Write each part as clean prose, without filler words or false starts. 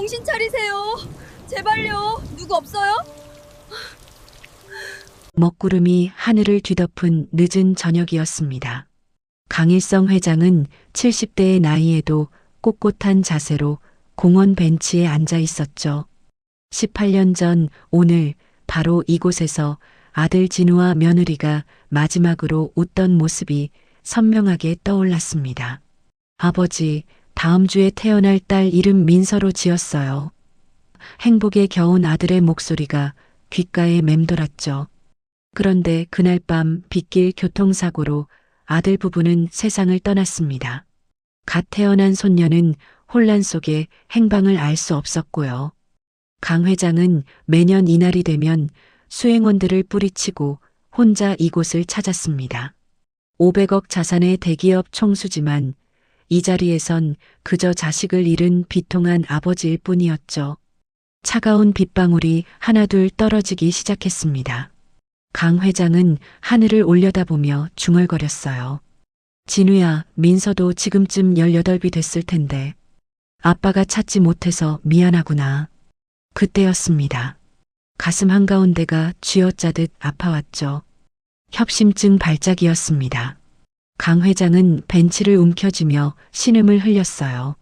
정신 차리세요. 제발요. 누구 없어요? 먹구름이 하늘을 뒤덮은 늦은 저녁이었습니다. 강일성 회장은 70대의 나이에도 꼿꼿한 자세로 공원 벤치에 앉아 있었죠. 18년 전 오늘 바로 이곳에서 아들 진우와 며느리가 마지막으로 웃던 모습이 선명하게 떠올랐습니다. 아버지, 다음 주에 태어날 딸 이름 민서로 지었어요. 행복에 겨운 아들의 목소리가 귓가에 맴돌았죠. 그런데 그날 밤 빗길 교통사고로 아들 부부는 세상을 떠났습니다. 갓 태어난 손녀는 혼란 속에 행방을 알 수 없었고요. 강 회장은 매년 이날이 되면 수행원들을 뿌리치고 혼자 이곳을 찾았습니다. 500억 자산의 대기업 총수지만 이 자리에선 그저 자식을 잃은 비통한 아버지일 뿐이었죠. 차가운 빗방울이 하나둘 떨어지기 시작했습니다. 강 회장은 하늘을 올려다보며 중얼거렸어요. 진우야, 민서도 지금쯤 18이 됐을 텐데. 아빠가 찾지 못해서 미안하구나. 그때였습니다. 가슴 한가운데가 쥐어짜듯 아파왔죠. 협심증 발작이었습니다. 강 회장은 벤치를 움켜쥐며 신음을 흘렸어요.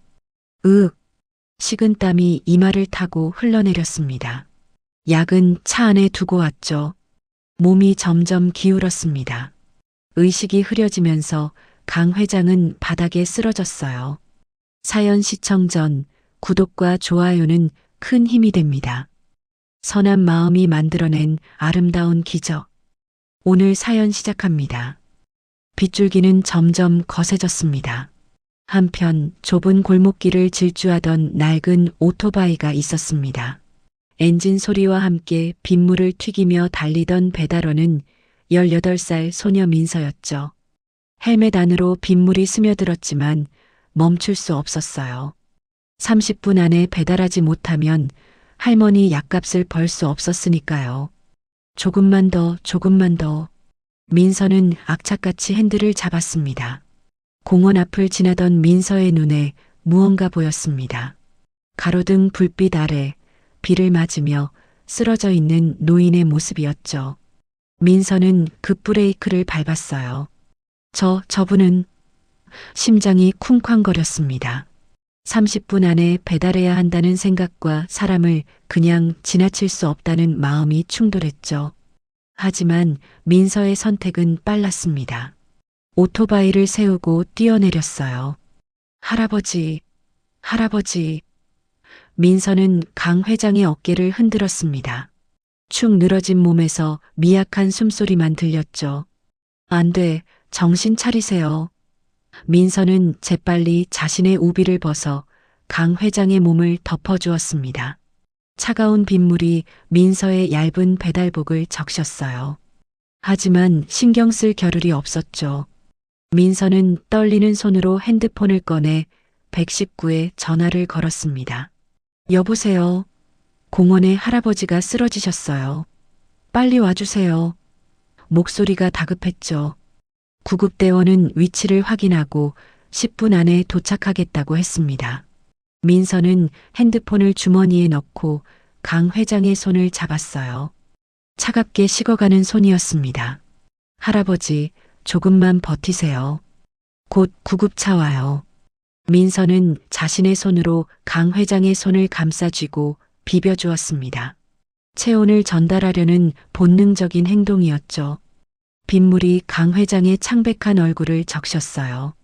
식은땀이 이마를 타고 흘러내렸습니다. 약은 차 안에 두고 왔죠. 몸이 점점 기울었습니다. 의식이 흐려지면서 강 회장은 바닥에 쓰러졌어요. 사연 시청 전 구독과 좋아요는 큰 힘이 됩니다. 선한 마음이 만들어낸 아름다운 기적. 오늘 사연 시작합니다. 빗줄기는 점점 거세졌습니다. 한편 좁은 골목길을 질주하던 낡은 오토바이가 있었습니다. 엔진 소리와 함께 빗물을 튀기며 달리던 배달원은 18살 소녀 민서였죠. 헬멧 안으로 빗물이 스며들었지만 멈출 수 없었어요. 30분 안에 배달하지 못하면 할머니 약값을 벌 수 없었으니까요. 조금만 더, 조금만 더. 민서는 악착같이 핸들을 잡았습니다. 공원 앞을 지나던 민서의 눈에 무언가 보였습니다. 가로등 불빛 아래 비를 맞으며 쓰러져 있는 노인의 모습이었죠. 민서는 급 브레이크를 밟았어요. 저분은 심장이 쿵쾅거렸습니다. 30분 안에 배달해야 한다는 생각과 사람을 그냥 지나칠 수 없다는 마음이 충돌했죠. 하지만 민서의 선택은 빨랐습니다. 오토바이를 세우고 뛰어내렸어요. 할아버지, 할아버지. 민서는 강 회장의 어깨를 흔들었습니다. 축 늘어진 몸에서 미약한 숨소리만 들렸죠. 안 돼, 정신 차리세요. 민서는 재빨리 자신의 우비를 벗어 강 회장의 몸을 덮어주었습니다. 차가운 빗물이 민서의 얇은 배달복을 적셨어요. 하지만 신경 쓸 겨를이 없었죠. 민서는 떨리는 손으로 핸드폰을 꺼내 119에 전화를 걸었습니다. 여보세요. 공원에 할아버지가 쓰러지셨어요. 빨리 와주세요. 목소리가 다급했죠. 구급대원은 위치를 확인하고 10분 안에 도착하겠다고 했습니다. 민서는 핸드폰을 주머니에 넣고 강 회장의 손을 잡았어요. 차갑게 식어가는 손이었습니다. 할아버지, 조금만 버티세요. 곧 구급차 와요. 민서는 자신의 손으로 강 회장의 손을 감싸쥐고 비벼주었습니다. 체온을 전달하려는 본능적인 행동이었죠. 빗물이 강 회장의 창백한 얼굴을 적셨어요.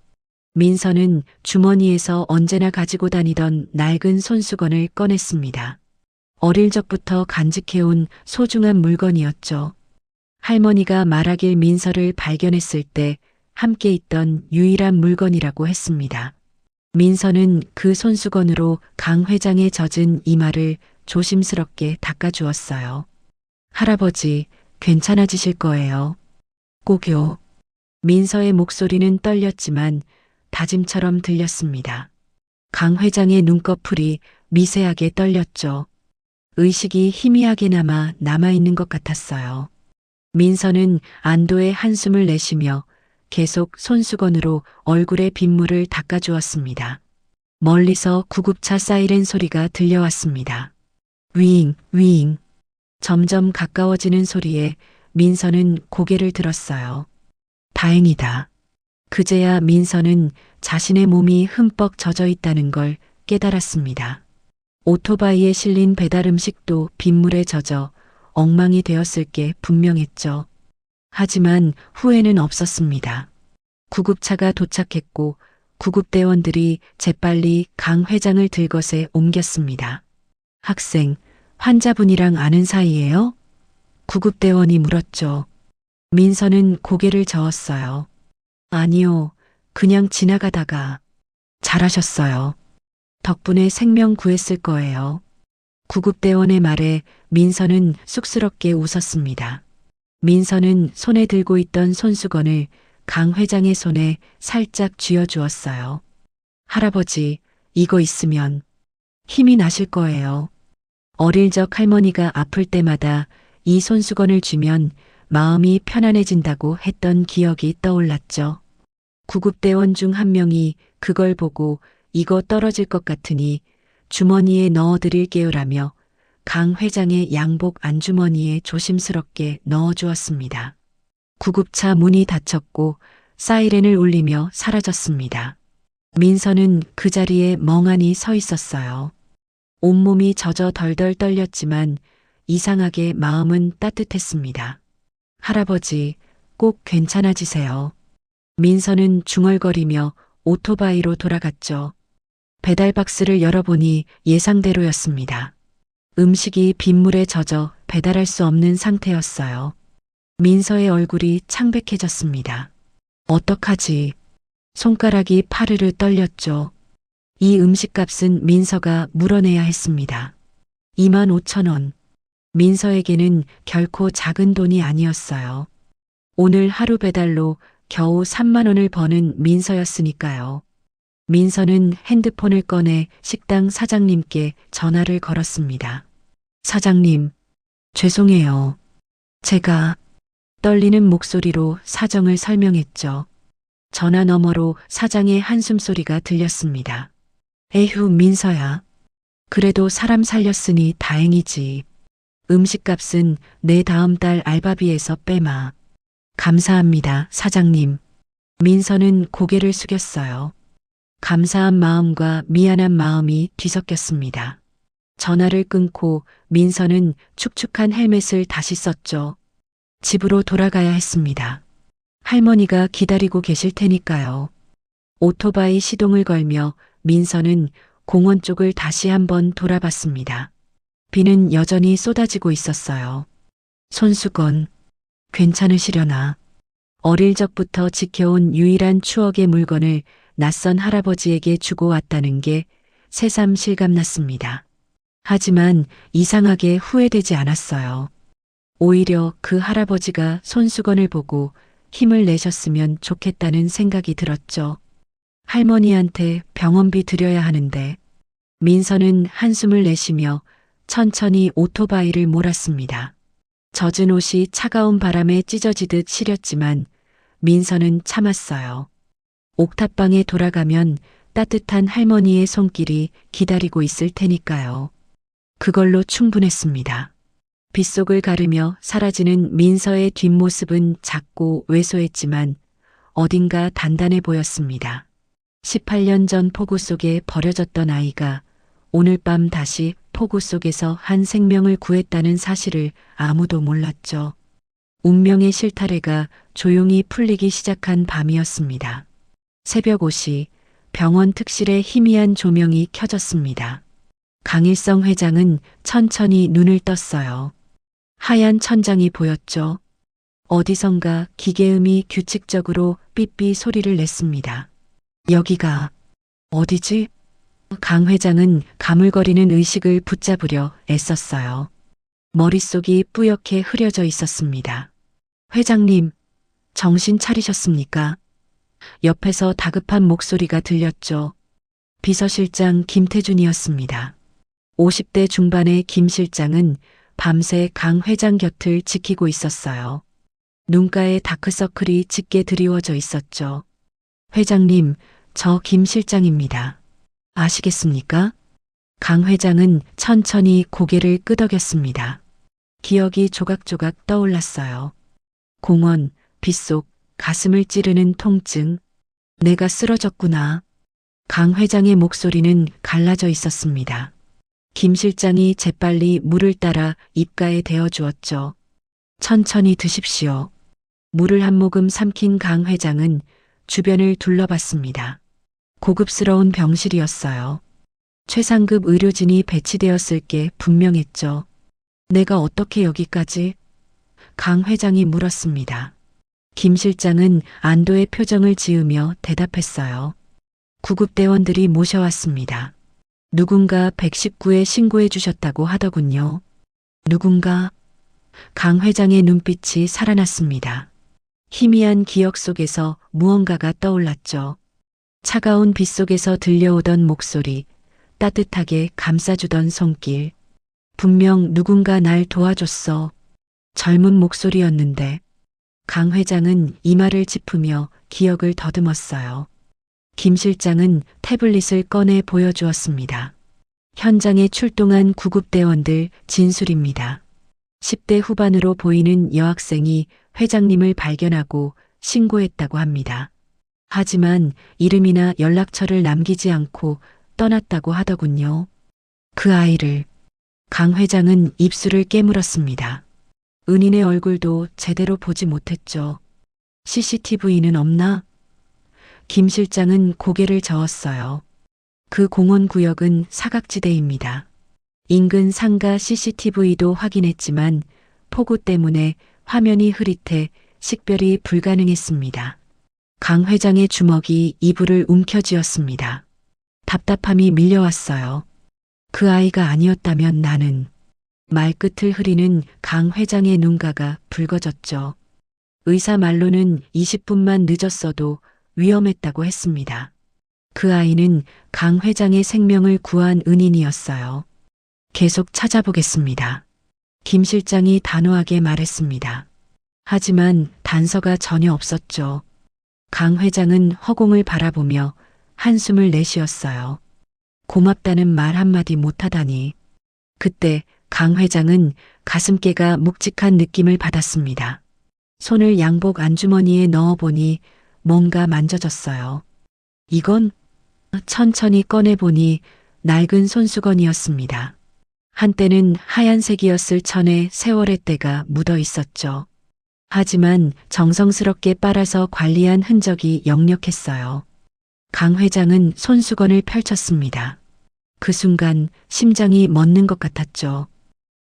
민서는 주머니에서 언제나 가지고 다니던 낡은 손수건을 꺼냈습니다. 어릴 적부터 간직해온 소중한 물건이었죠. 할머니가 말하길 민서를 발견했을 때 함께 있던 유일한 물건이라고 했습니다. 민서는 그 손수건으로 강 회장의 젖은 이마를 조심스럽게 닦아주었어요. 할아버지, 괜찮아지실 거예요. 꼭요. 민서의 목소리는 떨렸지만 다짐처럼 들렸습니다. 강 회장의 눈꺼풀이 미세하게 떨렸죠. 의식이 희미하게 남아있는 것 같았어요. 민서는 안도의 한숨을 내쉬며 계속 손수건으로 얼굴의 빗물을 닦아주었습니다. 멀리서 구급차 사이렌 소리가 들려왔습니다. 위잉, 위잉. 점점 가까워지는 소리에 민서는 고개를 들었어요. 다행이다. 그제야 민서는 자신의 몸이 흠뻑 젖어 있다는 걸 깨달았습니다. 오토바이에 실린 배달 음식도 빗물에 젖어 엉망이 되었을 게 분명했죠. 하지만 후회는 없었습니다. 구급차가 도착했고 구급대원들이 재빨리 강 회장을 들것에 옮겼습니다. 학생, 환자분이랑 아는 사이예요? 구급대원이 물었죠. 민서는 고개를 저었어요. 아니요, 그냥 지나가다가. 잘하셨어요. 덕분에 생명 구했을 거예요. 구급대원의 말에 민서는 쑥스럽게 웃었습니다. 민서는 손에 들고 있던 손수건을 강 회장의 손에 살짝 쥐어주었어요. 할아버지, 이거 있으면 힘이 나실 거예요. 어릴 적 할머니가 아플 때마다 이 손수건을 쥐면 마음이 편안해진다고 했던 기억이 떠올랐죠. 구급대원 중 한 명이 그걸 보고 이거 떨어질 것 같으니 주머니에 넣어드릴게요라며 강 회장의 양복 안주머니에 조심스럽게 넣어주었습니다. 구급차 문이 닫혔고 사이렌을 울리며 사라졌습니다. 민서는 그 자리에 멍하니 서 있었어요. 온몸이 젖어 덜덜 떨렸지만 이상하게 마음은 따뜻했습니다. 할아버지, 꼭 괜찮아지세요. 민서는 중얼거리며 오토바이로 돌아갔죠. 배달 박스를 열어보니 예상대로였습니다. 음식이 빗물에 젖어 배달할 수 없는 상태였어요. 민서의 얼굴이 창백해졌습니다. 어떡하지? 손가락이 파르르 떨렸죠. 이 음식값은 민서가 물어내야 했습니다. 25,000원. 민서에게는 결코 작은 돈이 아니었어요. 오늘 하루 배달로 겨우 3만 원을 버는 민서였으니까요. 민서는 핸드폰을 꺼내 식당 사장님께 전화를 걸었습니다. 사장님, 죄송해요. 제가 떨리는 목소리로 사정을 설명했죠. 전화 너머로 사장의 한숨소리가 들렸습니다. 에휴, 민서야. 그래도 사람 살렸으니 다행이지. 음식값은 내 다음 달 알바비에서 빼마. 감사합니다, 사장님. 민서는 고개를 숙였어요. 감사한 마음과 미안한 마음이 뒤섞였습니다. 전화를 끊고 민서는 축축한 헬멧을 다시 썼죠. 집으로 돌아가야 했습니다. 할머니가 기다리고 계실 테니까요. 오토바이 시동을 걸며 민서는 공원 쪽을 다시 한번 돌아봤습니다. 비는 여전히 쏟아지고 있었어요. 손수건, 괜찮으시려나? 어릴 적부터 지켜온 유일한 추억의 물건을 낯선 할아버지에게 주고 왔다는 게 새삼 실감났습니다. 하지만 이상하게 후회되지 않았어요. 오히려 그 할아버지가 손수건을 보고 힘을 내셨으면 좋겠다는 생각이 들었죠. 할머니한테 병원비 드려야 하는데. 민서는 한숨을 내쉬며 천천히 오토바이를 몰았습니다. 젖은 옷이 차가운 바람에 찢어지듯 시렸지만 민서는 참았어요. 옥탑방에 돌아가면 따뜻한 할머니의 손길이 기다리고 있을 테니까요. 그걸로 충분했습니다. 빗속을 가르며 사라지는 민서의 뒷모습은 작고 왜소했지만 어딘가 단단해 보였습니다. 18년 전 폭우 속에 버려졌던 아이가 오늘 밤 다시 폭우 속에서 한 생명을 구했다는 사실을 아무도 몰랐죠. 운명의 실타래가 조용히 풀리기 시작한 밤이었습니다. 새벽 5시 병원 특실에 희미한 조명이 켜졌습니다. 강일성 회장은 천천히 눈을 떴어요. 하얀 천장이 보였죠. 어디선가 기계음이 규칙적으로 삐삐 소리를 냈습니다. 여기가 어디지? 강 회장은 가물거리는 의식을 붙잡으려 애썼어요. 머릿속이 뿌옇게 흐려져 있었습니다. 회장님, 정신 차리셨습니까? 옆에서 다급한 목소리가 들렸죠. 비서실장 김태준이었습니다. 50대 중반의 김 실장은 밤새 강 회장 곁을 지키고 있었어요. 눈가에 다크서클이 짙게 드리워져 있었죠. 회장님, 저 김 실장입니다. 아시겠습니까? 강 회장은 천천히 고개를 끄덕였습니다. 기억이 조각조각 떠올랐어요. 공원, 빗속, 가슴을 찌르는 통증. 내가 쓰러졌구나. 강 회장의 목소리는 갈라져 있었습니다. 김 실장이 재빨리 물을 따라 입가에 대어 주었죠. 천천히 드십시오. 물을 한 모금 삼킨 강 회장은 주변을 둘러봤습니다. 고급스러운 병실이었어요. 최상급 의료진이 배치되었을 게 분명했죠. 내가 어떻게 여기까지? 강 회장이 물었습니다. 김 실장은 안도의 표정을 지으며 대답했어요. 구급대원들이 모셔왔습니다. 누군가 119에 신고해 주셨다고 하더군요. 누군가? 강 회장의 눈빛이 살아났습니다. 희미한 기억 속에서 무언가가 떠올랐죠. 차가운 빗속에서 들려오던 목소리, 따뜻하게 감싸주던 손길. 분명 누군가 날 도와줬어. 젊은 목소리였는데. 강 회장은 이마를 짚으며 기억을 더듬었어요. 김 실장은 태블릿을 꺼내 보여주었습니다. 현장에 출동한 구급대원들 진술입니다. 10대 후반으로 보이는 여학생이 회장님을 발견하고 신고했다고 합니다. 하지만 이름이나 연락처를 남기지 않고 떠났다고 하더군요. 그 아이를. 강 회장은 입술을 깨물었습니다. 은인의 얼굴도 제대로 보지 못했죠. CCTV는 없나? 김 실장은 고개를 저었어요. 그 공원 구역은 사각지대입니다. 인근 상가 CCTV도 확인했지만 폭우 때문에 화면이 흐릿해 식별이 불가능했습니다. 강 회장의 주먹이 이불을 움켜쥐었습니다. 답답함이 밀려왔어요. 그 아이가 아니었다면 나는. 말끝을 흐리는 강 회장의 눈가가 붉어졌죠. 의사 말로는 20분만 늦었어도 위험했다고 했습니다. 그 아이는 강 회장의 생명을 구한 은인이었어요. 계속 찾아보겠습니다. 김 실장이 단호하게 말했습니다. 하지만 단서가 전혀 없었죠. 강 회장은 허공을 바라보며 한숨을 내쉬었어요. 고맙다는 말 한마디 못하다니. 그때 강 회장은 가슴께가 묵직한 느낌을 받았습니다. 손을 양복 안주머니에 넣어보니 뭔가 만져졌어요. 이건? 천천히 꺼내보니 낡은 손수건이었습니다. 한때는 하얀색이었을 천에 세월의 때가 묻어 있었죠. 하지만 정성스럽게 빨아서 관리한 흔적이 역력했어요. 강 회장은 손수건을 펼쳤습니다. 그 순간 심장이 멎는 것 같았죠.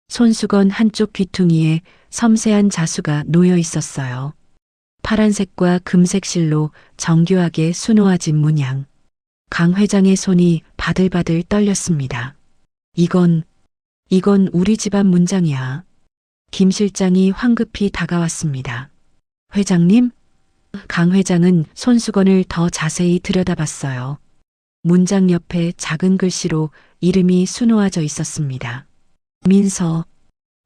손수건 한쪽 귀퉁이에 섬세한 자수가 놓여 있었어요. 파란색과 금색 실로 정교하게 수놓아진 문양. 강 회장의 손이 바들바들 떨렸습니다. 이건 우리 집안 문장이야. 김 실장이 황급히 다가왔습니다. 회장님? 강 회장은 손수건을 더 자세히 들여다봤어요. 문장 옆에 작은 글씨로 이름이 수놓아져 있었습니다. 민서.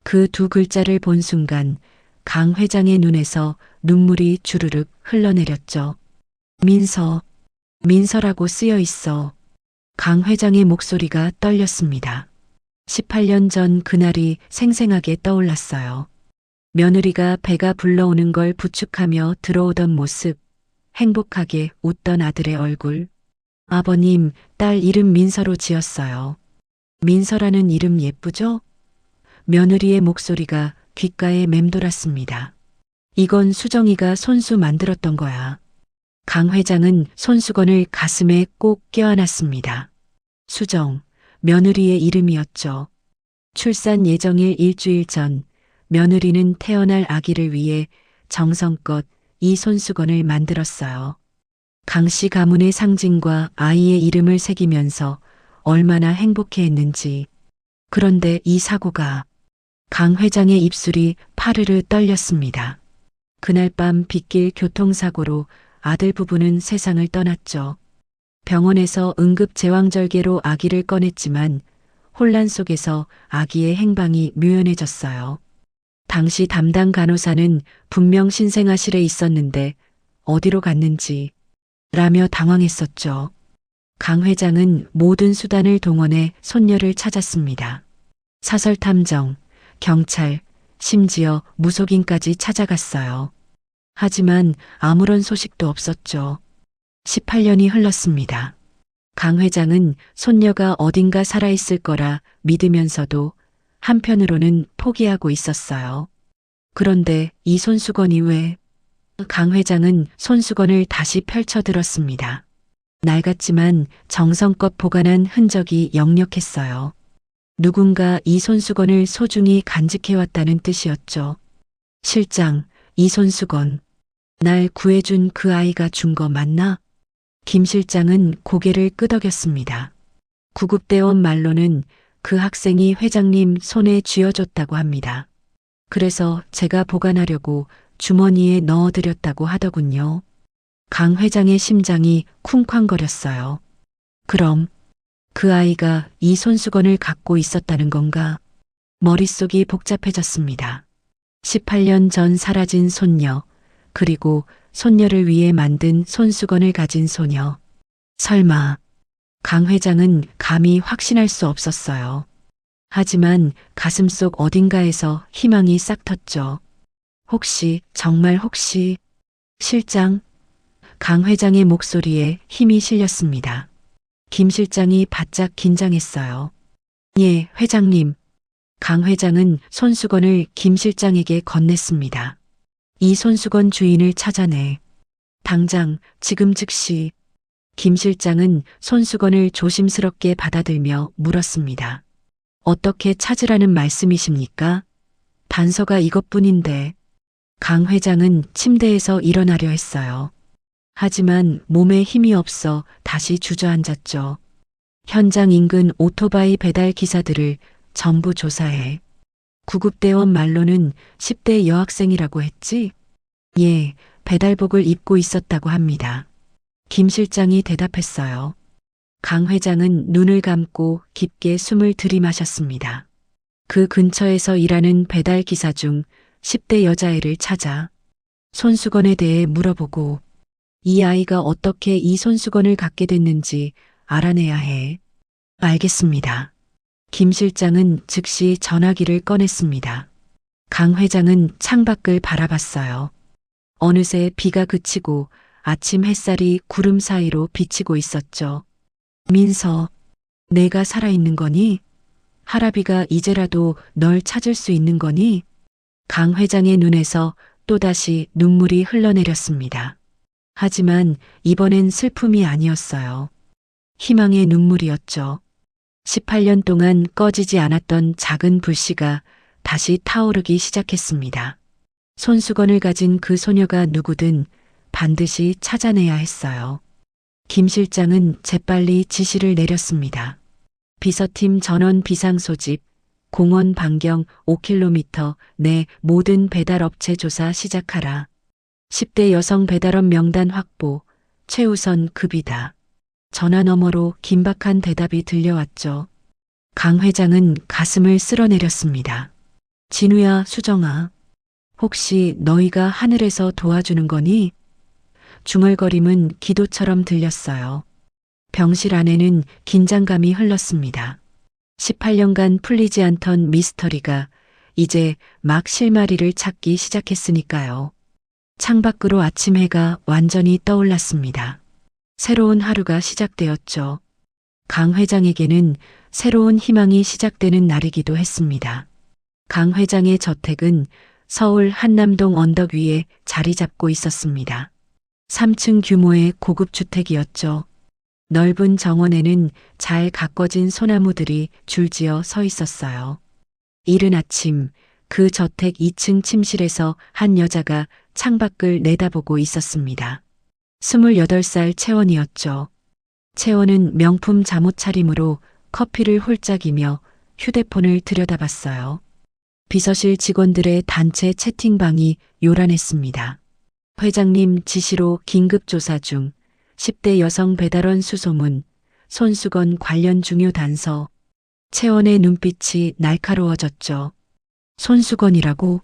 그 두 글자를 본 순간 강 회장의 눈에서 눈물이 주르륵 흘러내렸죠. 민서라고 쓰여 있어. 강 회장의 목소리가 떨렸습니다. 18년 전 그날이 생생하게 떠올랐어요. 며느리가 배가 불러오는 걸 부축하며 들어오던 모습, 행복하게 웃던 아들의 얼굴. 아버님, 딸 이름 민서로 지었어요. 민서라는 이름 예쁘죠? 며느리의 목소리가 귓가에 맴돌았습니다. 이건 수정이가 손수 만들었던 거야. 강 회장은 손수건을 가슴에 꼭 껴안았습니다. 수정, 며느리의 이름이었죠. 출산 예정일 일주일 전 며느리는 태어날 아기를 위해 정성껏 이 손수건을 만들었어요. 강씨 가문의 상징과 아이의 이름을 새기면서 얼마나 행복해했는지. 그런데 이 사고가. 강 회장의 입술이 파르르 떨렸습니다. 그날 밤 빗길 교통사고로 아들 부부는 세상을 떠났죠. 병원에서 응급 제왕절개로 아기를 꺼냈지만 혼란 속에서 아기의 행방이 묘연해졌어요. 당시 담당 간호사는 분명 신생아실에 있었는데 어디로 갔는지 라며 당황했었죠. 강 회장은 모든 수단을 동원해 손녀를 찾았습니다. 사설탐정, 경찰, 심지어 무속인까지 찾아갔어요. 하지만 아무런 소식도 없었죠. 18년이 흘렀습니다. 강 회장은 손녀가 어딘가 살아있을 거라 믿으면서도 한편으로는 포기하고 있었어요. 그런데 이 손수건이 왜? 강 회장은 손수건을 다시 펼쳐들었습니다. 낡았지만 정성껏 보관한 흔적이 역력했어요. 누군가 이 손수건을 소중히 간직해왔다는 뜻이었죠. 실장, 이 손수건. 날 구해준 그 아이가 준 거 맞나? 김 실장은 고개를 끄덕였습니다. 구급대원 말로는 그 학생이 회장님 손에 쥐어줬다고 합니다. 그래서 제가 보관하려고 주머니에 넣어드렸다고 하더군요. 강 회장의 심장이 쿵쾅거렸어요. 그럼 그 아이가 이 손수건을 갖고 있었다는 건가? 머릿속이 복잡해졌습니다. 18년 전 사라진 손녀, 그리고 손녀를 위해 만든 손수건을 가진 소녀. 설마, 강 회장은 감히 확신할 수 없었어요. 하지만 가슴속 어딘가에서 희망이 싹 텄죠. 혹시, 정말 혹시, 실장? 강 회장의 목소리에 힘이 실렸습니다. 김 실장이 바짝 긴장했어요. 예, 회장님. 강 회장은 손수건을 김 실장에게 건넸습니다. 이 손수건 주인을 찾아내. 당장, 지금 즉시. 김 실장은 손수건을 조심스럽게 받아들며 물었습니다. 어떻게 찾으라는 말씀이십니까? 단서가 이것뿐인데. 강 회장은 침대에서 일어나려 했어요. 하지만 몸에 힘이 없어 다시 주저앉았죠. 현장 인근 오토바이 배달 기사들을 전부 조사해. 구급대원 말로는 10대 여학생이라고 했지? 예, 배달복을 입고 있었다고 합니다. 김 실장이 대답했어요. 강 회장은 눈을 감고 깊게 숨을 들이마셨습니다. 그 근처에서 일하는 배달 기사 중 10대 여자애를 찾아 손수건에 대해 물어보고 이 아이가 어떻게 이 손수건을 갖게 됐는지 알아내야 해. 알겠습니다. 김 실장은 즉시 전화기를 꺼냈습니다. 강 회장은 창밖을 바라봤어요. 어느새 비가 그치고 아침 햇살이 구름 사이로 비치고 있었죠. 민서, 내가 살아있는 거니? 할아비가 이제라도 널 찾을 수 있는 거니? 강 회장의 눈에서 또다시 눈물이 흘러내렸습니다. 하지만 이번엔 슬픔이 아니었어요. 희망의 눈물이었죠. 18년 동안 꺼지지 않았던 작은 불씨가 다시 타오르기 시작했습니다. 손수건을 가진 그 소녀가 누구든 반드시 찾아내야 했어요. 김 실장은 재빨리 지시를 내렸습니다. 비서팀 전원 비상 소집, 공원 반경 5km 내 모든 배달업체 조사 시작하라. 10대 여성 배달업 명단 확보, 최우선 급이다. 전화 너머로 긴박한 대답이 들려왔죠. 강 회장은 가슴을 쓸어내렸습니다. 진우야, 수정아. 혹시 너희가 하늘에서 도와주는 거니? 중얼거림은 기도처럼 들렸어요. 병실 안에는 긴장감이 흘렀습니다. 18년간 풀리지 않던 미스터리가 이제 막 실마리를 찾기 시작했으니까요. 창밖으로 아침 해가 완전히 떠올랐습니다. 새로운 하루가 시작되었죠. 강 회장에게는 새로운 희망이 시작되는 날이기도 했습니다. 강 회장의 저택은 서울 한남동 언덕 위에 자리 잡고 있었습니다. 3층 규모의 고급 주택이었죠. 넓은 정원에는 잘 가꿔진 소나무들이 줄지어 서 있었어요. 이른 아침 그 저택 2층 침실에서 한 여자가 창밖을 내다보고 있었습니다. 28살 채원이었죠. 채원은 명품 잠옷 차림으로 커피를 홀짝이며 휴대폰을 들여다봤어요. 비서실 직원들의 단체 채팅방이 요란했습니다. 회장님 지시로 긴급조사 중 10대 여성 배달원 수소문, 손수건 관련 중요 단서. 채원의 눈빛이 날카로워졌죠. 손수건이라고?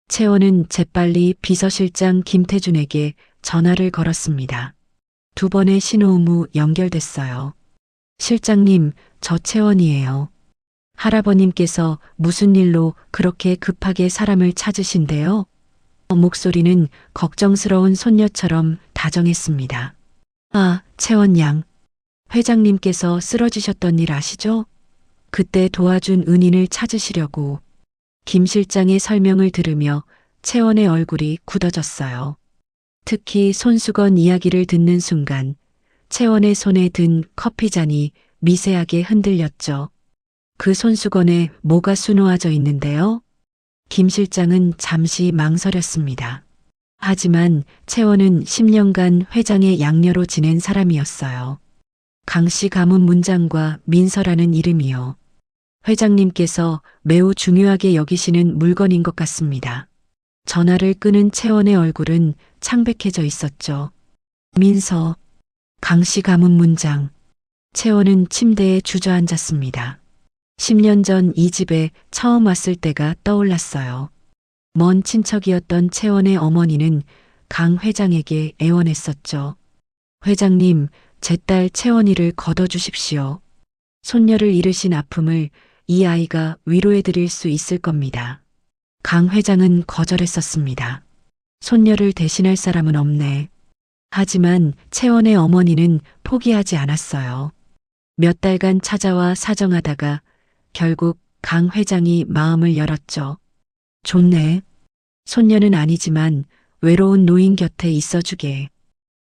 채원은 재빨리 비서실장 김태준에게 전화를 걸었습니다. 2번의 신호음 후 연결됐어요. 실장님, 저 채원이에요. 할아버님께서 무슨 일로 그렇게 급하게 사람을 찾으신대요? 목소리는 걱정스러운 손녀처럼 다정했습니다. 아, 채원 양. 회장님께서 쓰러지셨던 일 아시죠? 그때 도와준 은인을 찾으시려고. 김 실장의 설명을 들으며 채원의 얼굴이 굳어졌어요. 특히 손수건 이야기를 듣는 순간 채원의 손에 든 커피잔이 미세하게 흔들렸죠. 그 손수건에 뭐가 수놓아져 있는데요? 김 실장은 잠시 망설였습니다. 하지만 채원은 10년간 회장의 양녀로 지낸 사람이었어요. 강씨 가문 문장과 민서라는 이름이요. 회장님께서 매우 중요하게 여기시는 물건인 것 같습니다. 전화를 끄는 채원의 얼굴은 창백해져 있었죠. 민서, 강씨 가문 문장. 채원은 침대에 주저앉았습니다. 10년 전 이 집에 처음 왔을 때가 떠올랐어요. 먼 친척이었던 채원의 어머니는 강 회장에게 애원했었죠. 회장님, 제 딸 채원이를 거둬주십시오. 손녀를 잃으신 아픔을 이 아이가 위로해 드릴 수 있을 겁니다. 강 회장은 거절했었습니다. 손녀를 대신할 사람은 없네. 하지만 채원의 어머니는 포기하지 않았어요. 몇 달간 찾아와 사정하다가 결국 강 회장이 마음을 열었죠. 좋네. 손녀는 아니지만 외로운 노인 곁에 있어주게.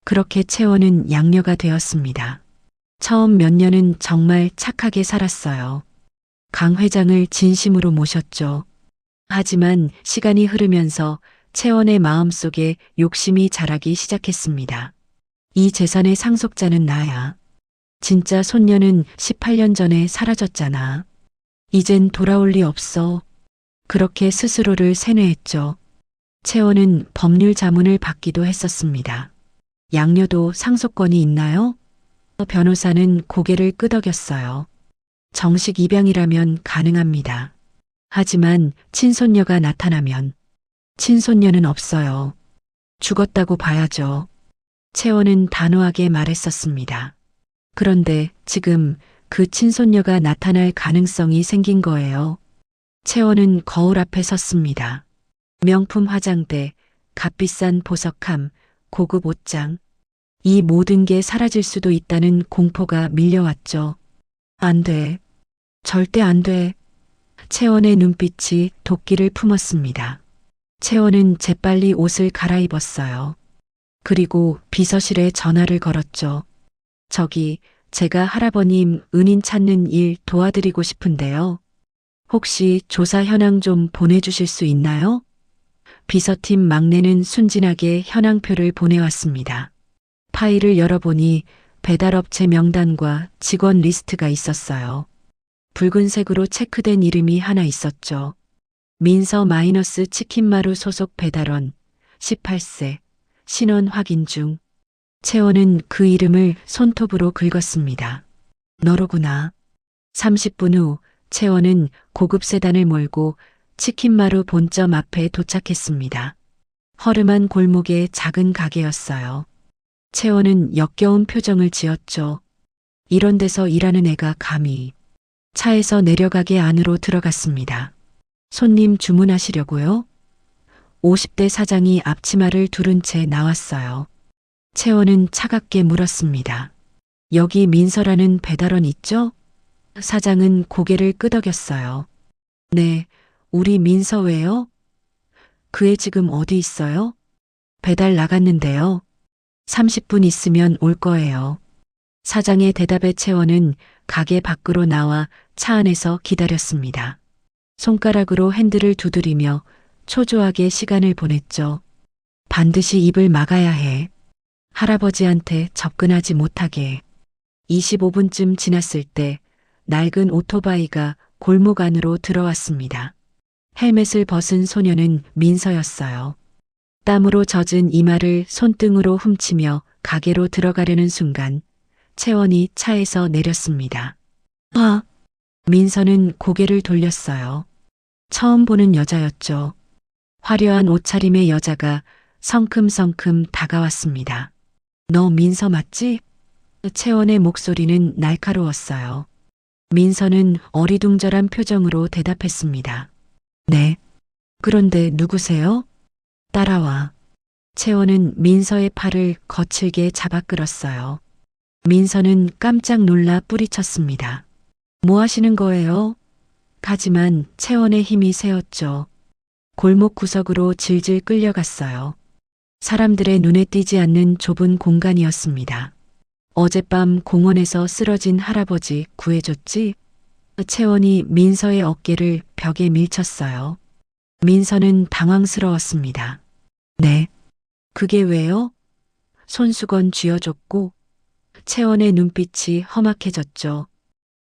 그렇게 채원은 양녀가 되었습니다. 처음 몇 년은 정말 착하게 살았어요. 강 회장을 진심으로 모셨죠. 하지만 시간이 흐르면서 채원의 마음속에 욕심이 자라기 시작했습니다. 이 재산의 상속자는 나야. 진짜 손녀는 18년 전에 사라졌잖아. 이젠 돌아올 리 없어. 그렇게 스스로를 세뇌했죠. 채원은 법률 자문을 받기도 했었습니다. 양녀도 상속권이 있나요? 변호사는 고개를 끄덕였어요. 정식 입양이라면 가능합니다. 하지만 친손녀가 나타나면 친손녀는 없어요. 죽었다고 봐야죠. 채원은 단호하게 말했었습니다. 그런데 지금 그 친손녀가 나타날 가능성이 생긴 거예요. 채원은 거울 앞에 섰습니다. 명품 화장대, 값비싼 보석함, 고급 옷장. 이 모든 게 사라질 수도 있다는 공포가 밀려왔죠. 안 돼. 절대 안 돼. 채원의 눈빛이 도끼를 품었습니다. 채원은 재빨리 옷을 갈아입었어요. 그리고 비서실에 전화를 걸었죠. 저기, 제가 할아버님 은인 찾는 일 도와드리고 싶은데요. 혹시 조사 현황 좀 보내주실 수 있나요? 비서팀 막내는 순진하게 현황표를 보내왔습니다. 파일을 열어보니 배달업체 명단과 직원 리스트가 있었어요. 붉은색으로 체크된 이름이 하나 있었죠. 민서 마이너스 치킨마루 소속 배달원 18세 신원 확인 중. 채원은 그 이름을 손톱으로 긁었습니다. 너로구나. 30분 후 채원은 고급 세단을 몰고 치킨마루 본점 앞에 도착했습니다. 허름한 골목의 작은 가게였어요. 채원은 역겨운 표정을 지었죠. 이런 데서 일하는 애가 감히. 차에서 내려가게 안으로 들어갔습니다. 손님 주문하시려고요? 50대 사장이 앞치마를 두른 채 나왔어요. 채원은 차갑게 물었습니다. 여기 민서라는 배달원 있죠? 사장은 고개를 끄덕였어요. 네, 우리 민서 왜요? 그 애 지금 어디 있어요? 배달 나갔는데요. 30분 있으면 올 거예요. 사장의 대답에 채원은 가게 밖으로 나와 차 안에서 기다렸습니다. 손가락으로 핸들을 두드리며 초조하게 시간을 보냈죠. 반드시 입을 막아야 해. 할아버지한테 접근하지 못하게. 25분쯤 지났을 때 낡은 오토바이가 골목 안으로 들어왔습니다. 헬멧을 벗은 소녀는 민서였어요. 땀으로 젖은 이마를 손등으로 훔치며 가게로 들어가려는 순간 채원이 차에서 내렸습니다. 아! 민서는 고개를 돌렸어요. 처음 보는 여자였죠. 화려한 옷차림의 여자가 성큼성큼 다가왔습니다. 너 민서 맞지? 채원의 목소리는 날카로웠어요. 민서는 어리둥절한 표정으로 대답했습니다. 네. 그런데 누구세요? 따라와. 채원은 민서의 팔을 거칠게 잡아 끌었어요. 민서는 깜짝 놀라 뿌리쳤습니다. 뭐 하시는 거예요? 하지만 채원의 힘이 세었죠. 골목 구석으로 질질 끌려갔어요. 사람들의 눈에 띄지 않는 좁은 공간이었습니다. 어젯밤 공원에서 쓰러진 할아버지 구해줬지? 채원이 민서의 어깨를 벽에 밀쳤어요. 민서는 당황스러웠습니다. 네. 그게 왜요? 손수건 쥐어줬고 채원의 눈빛이 험악해졌죠.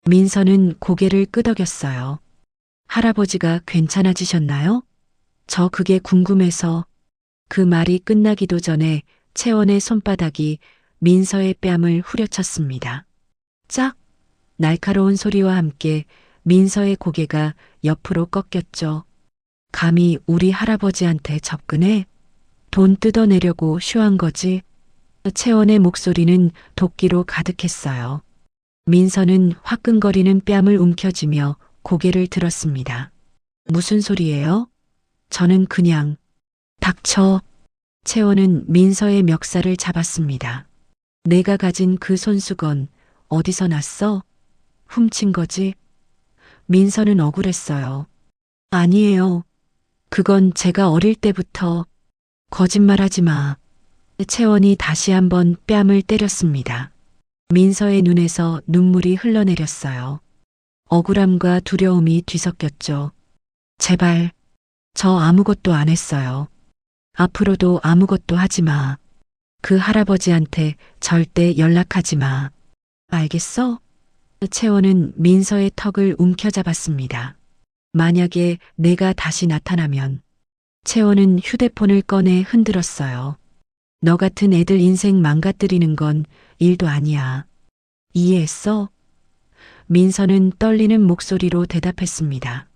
민서는 고개를 끄덕였어요. 할아버지가 괜찮아지셨나요? 저 그게 궁금해서. 그 말이 끝나기도 전에 채원의 손바닥이 민서의 뺨을 후려쳤습니다. 짝! 날카로운 소리와 함께 민서의 고개가 옆으로 꺾였죠. 감히 우리 할아버지한테 접근해? 돈 뜯어내려고 쇼한 거지? 채원의 목소리는 도끼로 가득했어요. 민서는 화끈거리는 뺨을 움켜쥐며 고개를 들었습니다. 무슨 소리예요? 저는 그냥. 닥쳐. 채원은 민서의 멱살을 잡았습니다. 내가 가진 그 손수건 어디서 났어? 훔친 거지? 민서는 억울했어요. 아니에요. 그건 제가 어릴 때부터. 거짓말하지 마. 채원이 다시 한번 뺨을 때렸습니다. 민서의 눈에서 눈물이 흘러내렸어요. 억울함과 두려움이 뒤섞였죠. 제발, 저 아무것도 안 했어요. 앞으로도 아무것도 하지 마. 그 할아버지한테 절대 연락하지 마. 알겠어? 채원은 민서의 턱을 움켜잡았습니다. 만약에 내가 다시 나타나면. 채원은 휴대폰을 꺼내 흔들었어요. 너 같은 애들 인생 망가뜨리는 건 일도 아니야. 이해했어? 민서는 떨리는 목소리로 대답했습니다.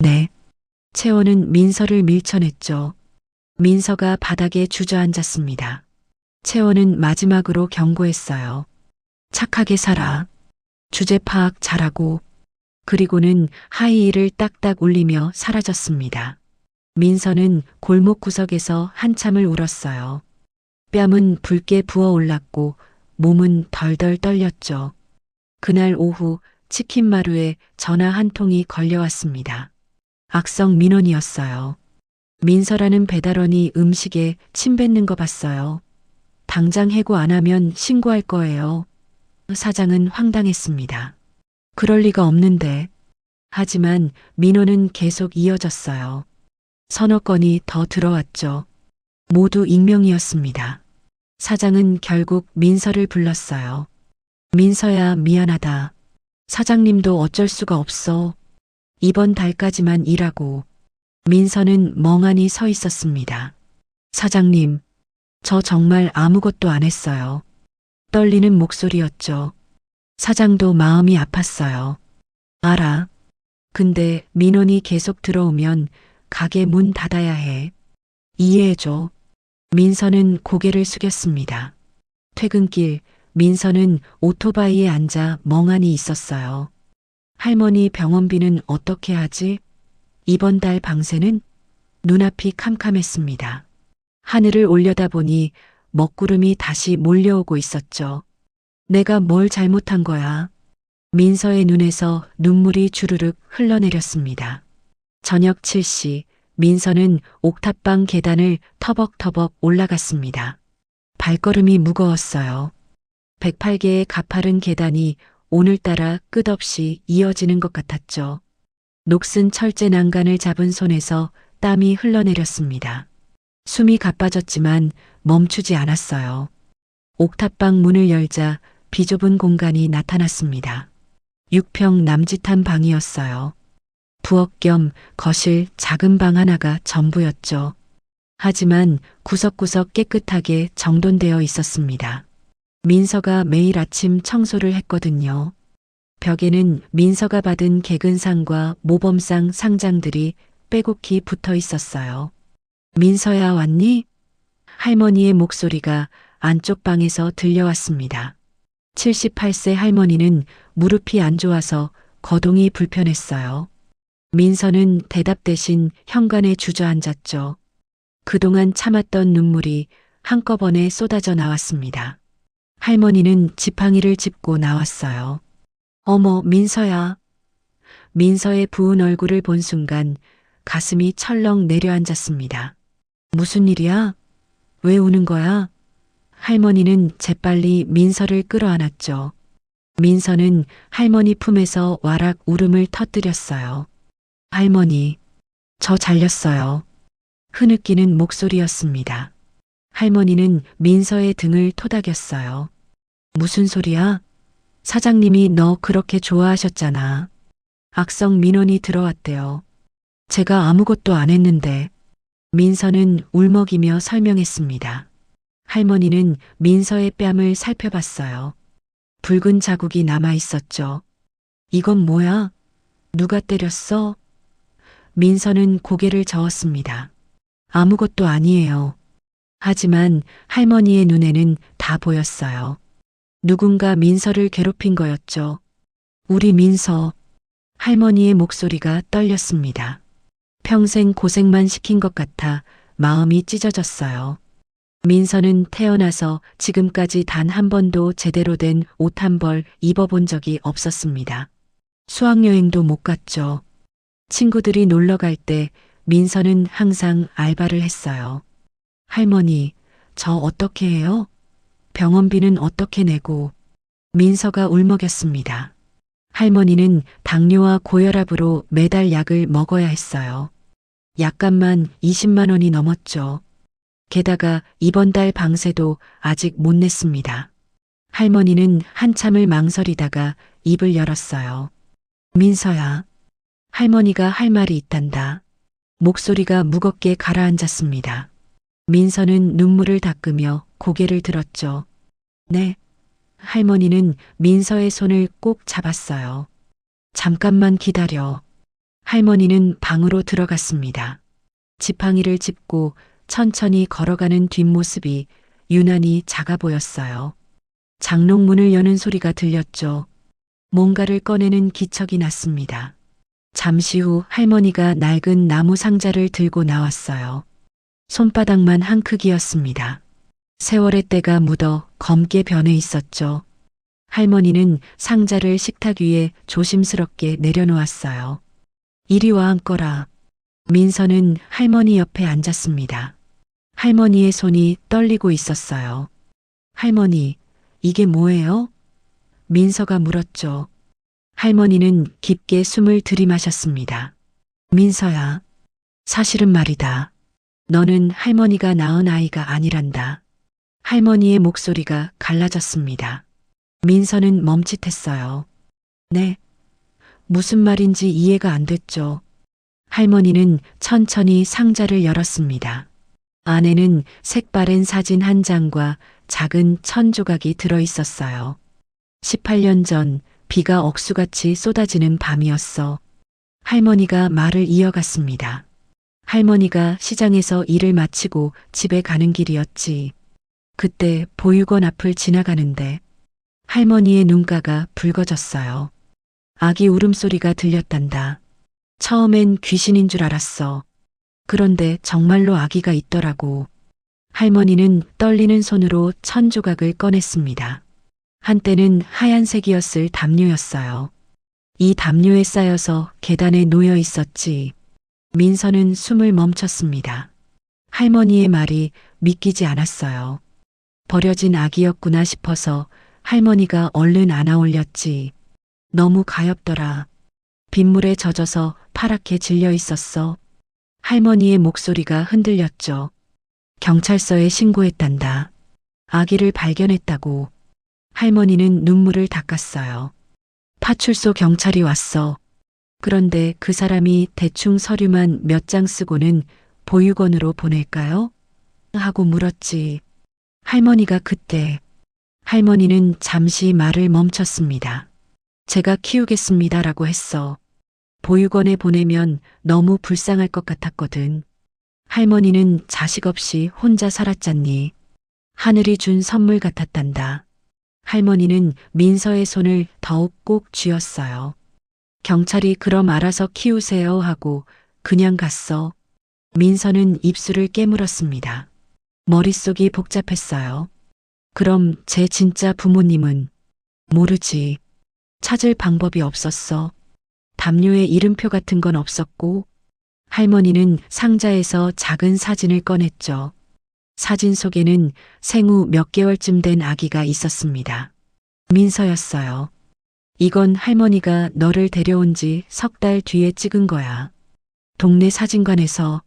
네. 채원은 민서를 밀쳐냈죠. 민서가 바닥에 주저앉았습니다. 채원은 마지막으로 경고했어요. 착하게 살아. 주제 파악 잘하고. 그리고는 하이힐을 딱딱 울리며 사라졌습니다. 민서는 골목 구석에서 한참을 울었어요. 뺨은 붉게 부어올랐고 몸은 덜덜 떨렸죠. 그날 오후 치킨마루에 전화 한 통이 걸려왔습니다. 악성 민원이었어요. 민서라는 배달원이 음식에 침 뱉는 거 봤어요. 당장 해고 안 하면 신고할 거예요. 사장은 황당했습니다. 그럴 리가 없는데. 하지만 민원은 계속 이어졌어요. 서너 건이 더 들어왔죠. 모두 익명이었습니다. 사장은 결국 민서를 불렀어요. 민서야, 미안하다. 사장님도 어쩔 수가 없어. 이번 달까지만 일하고. 민서는 멍하니 서 있었습니다. 사장님, 저 정말 아무것도 안 했어요. 떨리는 목소리였죠. 사장도 마음이 아팠어요. 알아. 근데 민원이 계속 들어오면 가게 문 닫아야 해. 이해해줘. 민서는 고개를 숙였습니다. 퇴근길, 민서는 오토바이에 앉아 멍하니 있었어요. 할머니 병원비는 어떻게 하지? 이번 달 방세는? 눈앞이 캄캄했습니다. 하늘을 올려다보니 먹구름이 다시 몰려오고 있었죠. 내가 뭘 잘못한 거야? 민서의 눈에서 눈물이 주르륵 흘러내렸습니다. 저녁 7시, 민서는 옥탑방 계단을 터벅터벅 올라갔습니다. 발걸음이 무거웠어요. 108개의 가파른 계단이 오늘따라 끝없이 이어지는 것 같았죠. 녹슨 철제 난간을 잡은 손에서 땀이 흘러내렸습니다. 숨이 가빠졌지만 멈추지 않았어요. 옥탑방 문을 열자 비좁은 공간이 나타났습니다. 6평 남짓한 방이었어요. 부엌 겸 거실 작은 방 하나가 전부였죠. 하지만 구석구석 깨끗하게 정돈되어 있었습니다. 민서가 매일 아침 청소를 했거든요. 벽에는 민서가 받은 개근상과 모범상 상장들이 빼곡히 붙어 있었어요. 민서야, 왔니? 할머니의 목소리가 안쪽 방에서 들려왔습니다. 78세 할머니는 무릎이 안 좋아서 거동이 불편했어요. 민서는 대답 대신 현관에 주저앉았죠. 그동안 참았던 눈물이 한꺼번에 쏟아져 나왔습니다. 할머니는 지팡이를 짚고 나왔어요. 어머, 민서야. 민서의 부은 얼굴을 본 순간 가슴이 철렁 내려앉았습니다. 무슨 일이야? 왜 우는 거야? 할머니는 재빨리 민서를 끌어안았죠. 민서는 할머니 품에서 와락 울음을 터뜨렸어요. 할머니, 저 잘렸어요. 흐느끼는 목소리였습니다. 할머니는 민서의 등을 토닥였어요. 무슨 소리야? 사장님이 너 그렇게 좋아하셨잖아. 악성 민원이 들어왔대요. 제가 아무것도 안 했는데. 민서는 울먹이며 설명했습니다. 할머니는 민서의 뺨을 살펴봤어요. 붉은 자국이 남아 있었죠. 이건 뭐야? 누가 때렸어? 민서는 고개를 저었습니다. 아무것도 아니에요. 하지만 할머니의 눈에는 다 보였어요. 누군가 민서를 괴롭힌 거였죠. 우리 민서. 할머니의 목소리가 떨렸습니다. 평생 고생만 시킨 것 같아 마음이 찢어졌어요. 민서는 태어나서 지금까지 단 한 번도 제대로 된 옷 한 벌 입어본 적이 없었습니다. 수학여행도 못 갔죠. 친구들이 놀러 갈 때 민서는 항상 알바를 했어요. 할머니, 저 어떻게 해요? 병원비는 어떻게 내고? 민서가 울먹였습니다. 할머니는 당뇨와 고혈압으로 매달 약을 먹어야 했어요. 약값만 20만 원이 넘었죠. 게다가 이번 달 방세도 아직 못 냈습니다. 할머니는 한참을 망설이다가 입을 열었어요. 민서야. 할머니가 할 말이 있단다. 목소리가 무겁게 가라앉았습니다. 민서는 눈물을 닦으며 고개를 들었죠. 네. 할머니는 민서의 손을 꼭 잡았어요. 잠깐만 기다려. 할머니는 방으로 들어갔습니다. 지팡이를 짚고 천천히 걸어가는 뒷모습이 유난히 작아 보였어요. 장롱문을 여는 소리가 들렸죠. 뭔가를 꺼내는 기척이 났습니다. 잠시 후 할머니가 낡은 나무 상자를 들고 나왔어요. 손바닥만 한 크기였습니다. 세월의 때가 묻어 검게 변해 있었죠. 할머니는 상자를 식탁 위에 조심스럽게 내려놓았어요. 이리 와 앉거라. 민서는 할머니 옆에 앉았습니다. 할머니의 손이 떨리고 있었어요. 할머니, 이게 뭐예요? 민서가 물었죠. 할머니는 깊게 숨을 들이마셨습니다. 민서야, 사실은 말이다. 너는 할머니가 낳은 아이가 아니란다. 할머니의 목소리가 갈라졌습니다. 민서는 멈칫했어요. 네. 무슨 말인지 이해가 안 됐죠. 할머니는 천천히 상자를 열었습니다. 안에는 색바랜 사진 한 장과 작은 천 조각이 들어 있었어요. 18년 전 비가 억수같이 쏟아지는 밤이었어. 할머니가 말을 이어갔습니다. 할머니가 시장에서 일을 마치고 집에 가는 길이었지. 그때 보육원 앞을 지나가는데 할머니의 눈가가 붉어졌어요. 아기 울음소리가 들렸단다. 처음엔 귀신인 줄 알았어. 그런데 정말로 아기가 있더라고. 할머니는 떨리는 손으로 천 조각을 꺼냈습니다. 한때는 하얀색이었을 담요였어요. 이 담요에 쌓여서 계단에 놓여 있었지. 민서는 숨을 멈췄습니다. 할머니의 말이 믿기지 않았어요. 버려진 아기였구나 싶어서 할머니가 얼른 안아 올렸지. 너무 가엾더라. 빗물에 젖어서 파랗게 질려 있었어. 할머니의 목소리가 흔들렸죠. 경찰서에 신고했단다. 아기를 발견했다고. 할머니는 눈물을 닦았어요. 파출소 경찰이 왔어. 그런데 그 사람이 대충 서류만 몇 장 쓰고는 보육원으로 보낼까요? 하고 물었지. 할머니가 그때. 할머니는 잠시 말을 멈췄습니다. 제가 키우겠습니다라고 했어. 보육원에 보내면 너무 불쌍할 것 같았거든. 할머니는 자식 없이 혼자 살았잖니. 하늘이 준 선물 같았단다. 할머니는 민서의 손을 더욱 꼭 쥐었어요. 경찰이 그럼 알아서 키우세요 하고 그냥 갔어. 민서는 입술을 깨물었습니다. 머릿속이 복잡했어요. 그럼 제 진짜 부모님은? 모르지. 찾을 방법이 없었어. 담요에 이름표 같은 건 없었고, 할머니는 상자에서 작은 사진을 꺼냈죠. 사진 속에는 생후 몇 개월쯤 된 아기가 있었습니다. 민서였어요. 이건 할머니가 너를 데려온 지 석 달 뒤에 찍은 거야. 동네 사진관에서.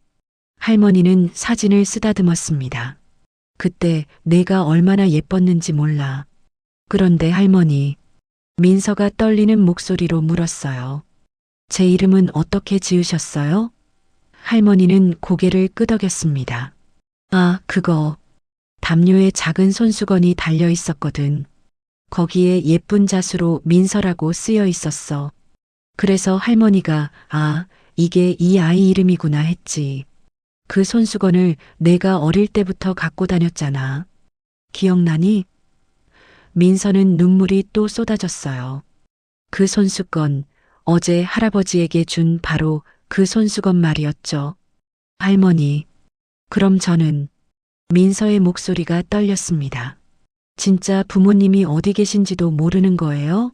할머니는 사진을 쓰다듬었습니다. 그때 내가 얼마나 예뻤는지 몰라. 그런데 할머니, 민서가 떨리는 목소리로 물었어요. 제 이름은 어떻게 지으셨어요? 할머니는 고개를 끄덕였습니다. 아, 그거. 담요에 작은 손수건이 달려 있었거든. 거기에 예쁜 자수로 민서라고 쓰여 있었어. 그래서 할머니가, 아, 이게 이 아이 이름이구나 했지. 그 손수건을 내가 어릴 때부터 갖고 다녔잖아. 기억나니? 민서는 눈물이 또 쏟아졌어요. 그 손수건, 어제 할아버지에게 준 바로 그 손수건 말이었죠. 할머니, 그럼 저는. 민서의 목소리가 떨렸습니다. 진짜 부모님이 어디 계신지도 모르는 거예요?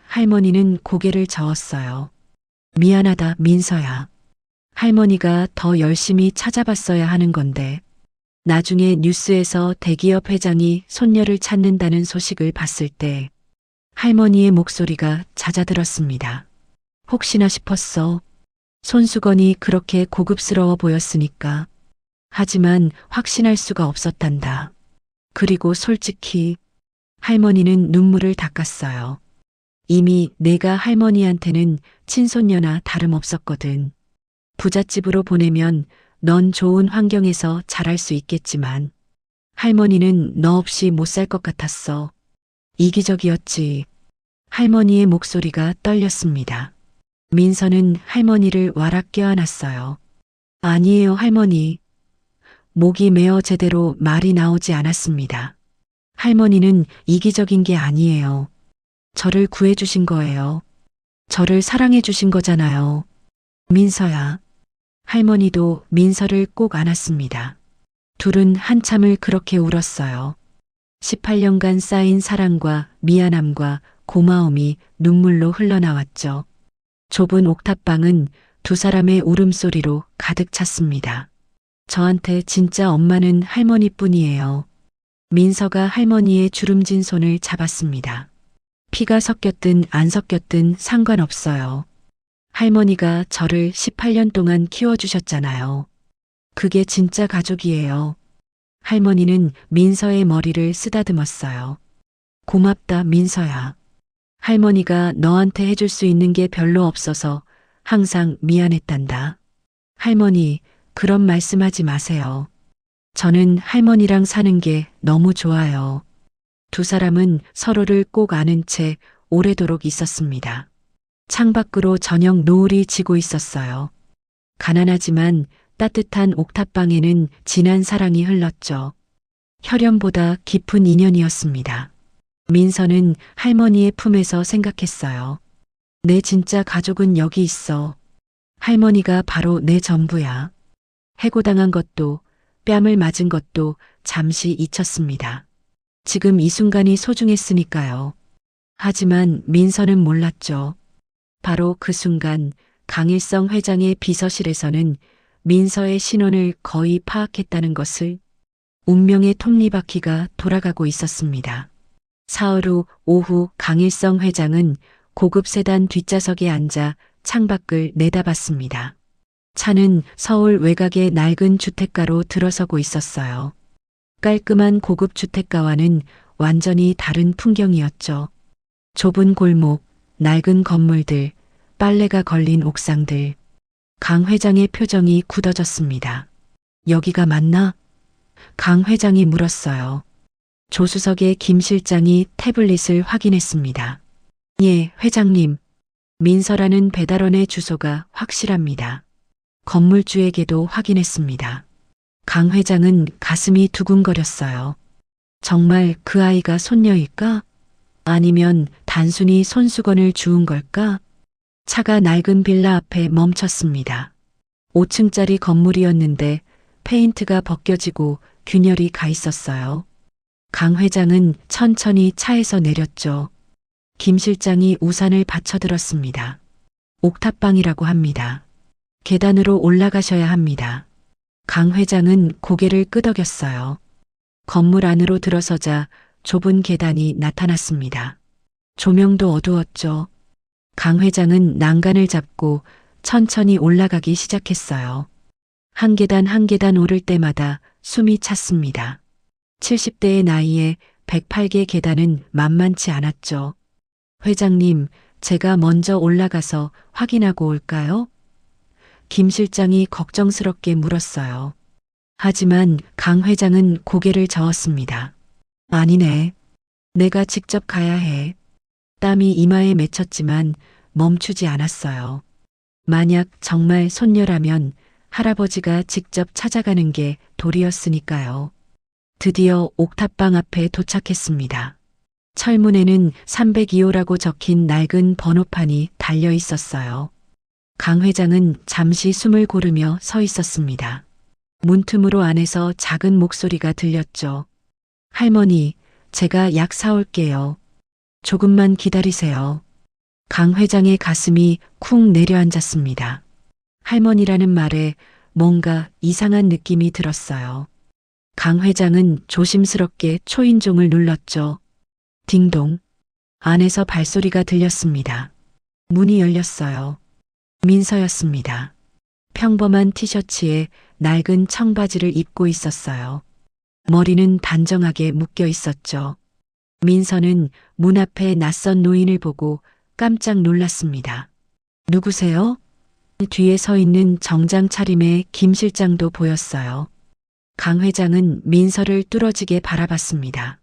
할머니는 고개를 저었어요. 미안하다, 민서야. 할머니가 더 열심히 찾아봤어야 하는 건데, 나중에 뉴스에서 대기업 회장이 손녀를 찾는다는 소식을 봤을 때, 할머니의 목소리가 잦아들었습니다. 혹시나 싶었어. 손수건이 그렇게 고급스러워 보였으니까. 하지만 확신할 수가 없었단다. 그리고 솔직히 할머니는 눈물을 닦았어요. 이미 내가 할머니한테는 친손녀나 다름없었거든. 부잣집으로 보내면 넌 좋은 환경에서 자랄 수 있겠지만 할머니는 너 없이 못 살 것 같았어. 이기적이었지. 할머니의 목소리가 떨렸습니다. 민서는 할머니를 와락 껴안았어요. 아니에요, 할머니. 목이 메어 제대로 말이 나오지 않았습니다. 할머니는 이기적인 게 아니에요. 저를 구해주신 거예요. 저를 사랑해주신 거잖아요. 민서야. 할머니도 민서를 꼭 안았습니다. 둘은 한참을 그렇게 울었어요. 18년간 쌓인 사랑과 미안함과 고마움이 눈물로 흘러나왔죠. 좁은 옥탑방은 두 사람의 울음소리로 가득 찼습니다. 저한테 진짜 엄마는 할머니뿐이에요. 민서가 할머니의 주름진 손을 잡았습니다. 피가 섞였든 안 섞였든 상관없어요. 할머니가 저를 18년 동안 키워주셨잖아요. 그게 진짜 가족이에요. 할머니는 민서의 머리를 쓰다듬었어요. 고맙다, 민서야. 할머니가 너한테 해줄 수 있는 게 별로 없어서 항상 미안했단다. 할머니, 그런 말씀하지 마세요. 저는 할머니랑 사는 게 너무 좋아요. 두 사람은 서로를 꼭 아는 채 오래도록 있었습니다. 창밖으로 저녁 노을이 지고 있었어요. 가난하지만 따뜻한 옥탑방에는 진한 사랑이 흘렀죠. 혈연보다 깊은 인연이었습니다. 민서는 할머니의 품에서 생각했어요. 내 진짜 가족은 여기 있어. 할머니가 바로 내 전부야. 해고당한 것도 뺨을 맞은 것도 잠시 잊혔습니다. 지금 이 순간이 소중했으니까요. 하지만 민서는 몰랐죠. 바로 그 순간 강일성 회장의 비서실에서는 민서의 신원을 거의 파악했다는 것을. 운명의 톱니바퀴가 돌아가고 있었습니다. 사흘 후 오후 강일성 회장은 고급 세단 뒷좌석에 앉아 창밖을 내다봤습니다. 차는 서울 외곽의 낡은 주택가로 들어서고 있었어요. 깔끔한 고급 주택가와는 완전히 다른 풍경이었죠. 좁은 골목, 낡은 건물들, 빨래가 걸린 옥상들. 강 회장의 표정이 굳어졌습니다. 여기가 맞나? 강 회장이 물었어요. 조수석의 김 실장이 태블릿을 확인했습니다. 예, 회장님. 민서라는 배달원의 주소가 확실합니다. 건물주에게도 확인했습니다. 강 회장은 가슴이 두근거렸어요. 정말 그 아이가 손녀일까? 아니면 단순히 손수건을 주운 걸까? 차가 낡은 빌라 앞에 멈췄습니다. 5층짜리 건물이었는데 페인트가 벗겨지고 균열이 가 있었어요. 강 회장은 천천히 차에서 내렸죠. 김 실장이 우산을 받쳐들었습니다. 옥탑방이라고 합니다. 계단으로 올라가셔야 합니다. 강 회장은 고개를 끄덕였어요. 건물 안으로 들어서자 좁은 계단이 나타났습니다. 조명도 어두웠죠. 강 회장은 난간을 잡고 천천히 올라가기 시작했어요. 한 계단 한 계단 오를 때마다 숨이 찼습니다. 70대의 나이에 108개 계단은 만만치 않았죠. 회장님, 제가 먼저 올라가서 확인하고 올까요? 김 실장이 걱정스럽게 물었어요. 하지만 강 회장은 고개를 저었습니다. 아니네. 내가 직접 가야 해. 땀이 이마에 맺혔지만 멈추지 않았어요. 만약 정말 손녀라면 할아버지가 직접 찾아가는 게 도리였으니까요. 드디어 옥탑방 앞에 도착했습니다. 철문에는 302호라고 적힌 낡은 번호판이 달려 있었어요. 강 회장은 잠시 숨을 고르며 서 있었습니다. 문틈으로 안에서 작은 목소리가 들렸죠. 할머니, 제가 약 사올게요. 조금만 기다리세요. 강 회장의 가슴이 쿵 내려앉았습니다. 할머니라는 말에 뭔가 이상한 느낌이 들었어요. 강 회장은 조심스럽게 초인종을 눌렀죠. 딩동. 안에서 발소리가 들렸습니다. 문이 열렸어요. 민서였습니다. 평범한 티셔츠에 낡은 청바지를 입고 있었어요. 머리는 단정하게 묶여 있었죠. 민서는 문 앞에 낯선 노인을 보고 깜짝 놀랐습니다. 누구세요? 뒤에 서 있는 정장 차림의 김 실장도 보였어요. 강 회장은 민서를 뚫어지게 바라봤습니다.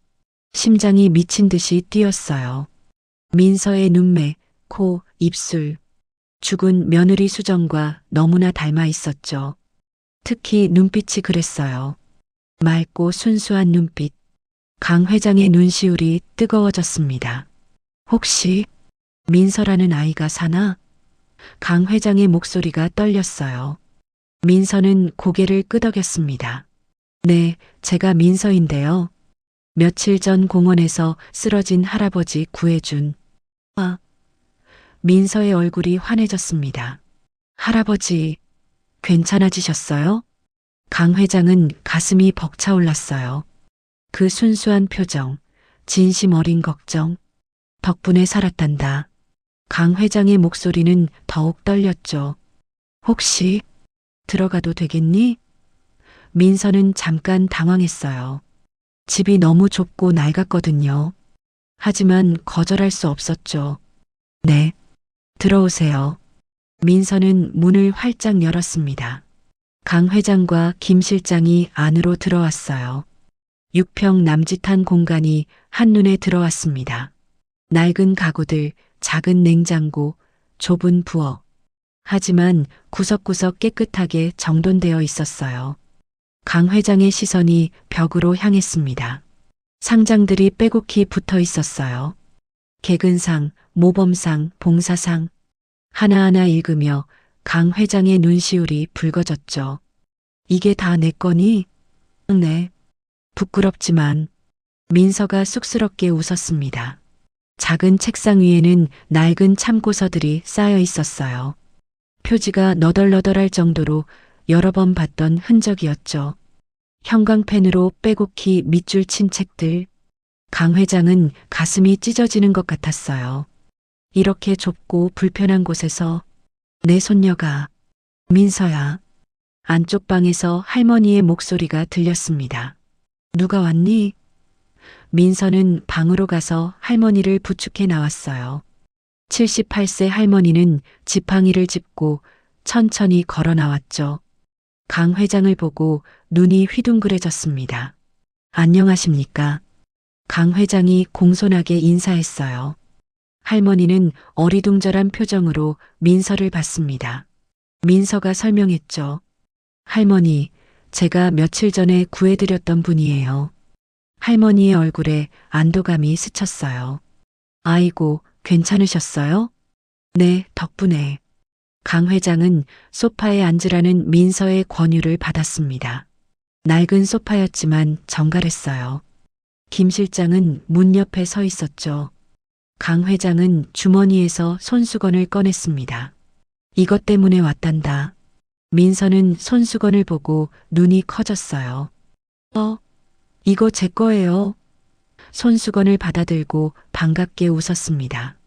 심장이 미친 듯이 뛰었어요. 민서의 눈매, 코, 입술, 죽은 며느리 수정과 너무나 닮아 있었죠. 특히 눈빛이 그랬어요. 맑고 순수한 눈빛. 강 회장의 눈시울이 뜨거워졌습니다. 혹시 민서라는 아이가 사나? 강 회장의 목소리가 떨렸어요. 민서는 고개를 끄덕였습니다. 네, 제가 민서인데요. 며칠 전 공원에서 쓰러진 할아버지 구해준. 민서의 얼굴이 환해졌습니다. 할아버지, 괜찮아지셨어요? 강 회장은 가슴이 벅차올랐어요. 그 순수한 표정, 진심 어린 걱정, 덕분에 살았단다. 강 회장의 목소리는 더욱 떨렸죠. 혹시 들어가도 되겠니? 민서는 잠깐 당황했어요. 집이 너무 좁고 낡았거든요. 하지만 거절할 수 없었죠. 네, 들어오세요. 민서는 문을 활짝 열었습니다. 강 회장과 김 실장이 안으로 들어왔어요. 6평 남짓한 공간이 한눈에 들어왔습니다. 낡은 가구들, 작은 냉장고, 좁은 부엌. 하지만 구석구석 깨끗하게 정돈되어 있었어요. 강 회장의 시선이 벽으로 향했습니다. 상장들이 빼곡히 붙어 있었어요. 개근상, 모범상, 봉사상. 하나하나 읽으며 강 회장의 눈시울이 붉어졌죠. 이게 다 내 거니? 네. 부끄럽지만 민서가 쑥스럽게 웃었습니다. 작은 책상 위에는 낡은 참고서들이 쌓여 있었어요. 표지가 너덜너덜할 정도로 여러 번 봤던 흔적이었죠. 형광펜으로 빼곡히 밑줄 친 책들. 강 회장은 가슴이 찢어지는 것 같았어요. 이렇게 좁고 불편한 곳에서 내 손녀가, 민서야. 안쪽 방에서 할머니의 목소리가 들렸습니다. 누가 왔니? 민서는 방으로 가서 할머니를 부축해 나왔어요. 78세 할머니는 지팡이를 짚고 천천히 걸어 나왔죠. 강 회장을 보고 눈이 휘둥그레졌습니다. 안녕하십니까? 강 회장이 공손하게 인사했어요. 할머니는 어리둥절한 표정으로 민서를 봤습니다. 민서가 설명했죠. 할머니, 제가 며칠 전에 구해드렸던 분이에요. 할머니의 얼굴에 안도감이 스쳤어요. 아이고, 괜찮으셨어요? 네, 덕분에. 강 회장은 소파에 앉으라는 민서의 권유를 받았습니다. 낡은 소파였지만 정갈했어요. 김 실장은 문 옆에 서 있었죠. 강 회장은 주머니에서 손수건을 꺼냈습니다. 이것 때문에 왔단다. 민서는 손수건을 보고 눈이 커졌어요. 이거 제 거예요. 손수건을 받아들고 반갑게 웃었습니다.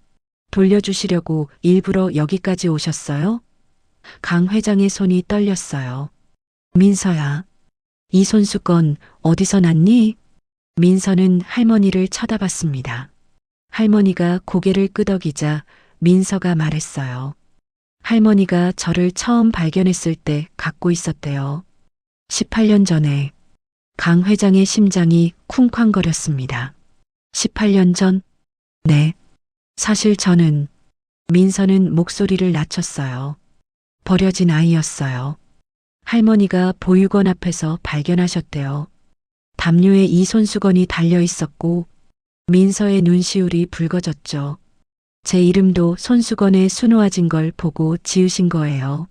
돌려주시려고 일부러 여기까지 오셨어요? 강 회장의 손이 떨렸어요. 민서야, 이 손수건 어디서 났니? 민서는 할머니를 쳐다봤습니다. 할머니가 고개를 끄덕이자 민서가 말했어요. 할머니가 저를 처음 발견했을 때 갖고 있었대요. 18년 전에. 강 회장의 심장이 쿵쾅거렸습니다. 18년 전? 네. 사실 저는, 민서는 목소리를 낮췄어요. 버려진 아이였어요. 할머니가 보육원 앞에서 발견하셨대요. 담요에 이 손수건이 달려 있었고, 민서의 눈시울이 붉어졌죠. 제 이름도 손수건에 수놓아진 걸 보고 지으신 거예요.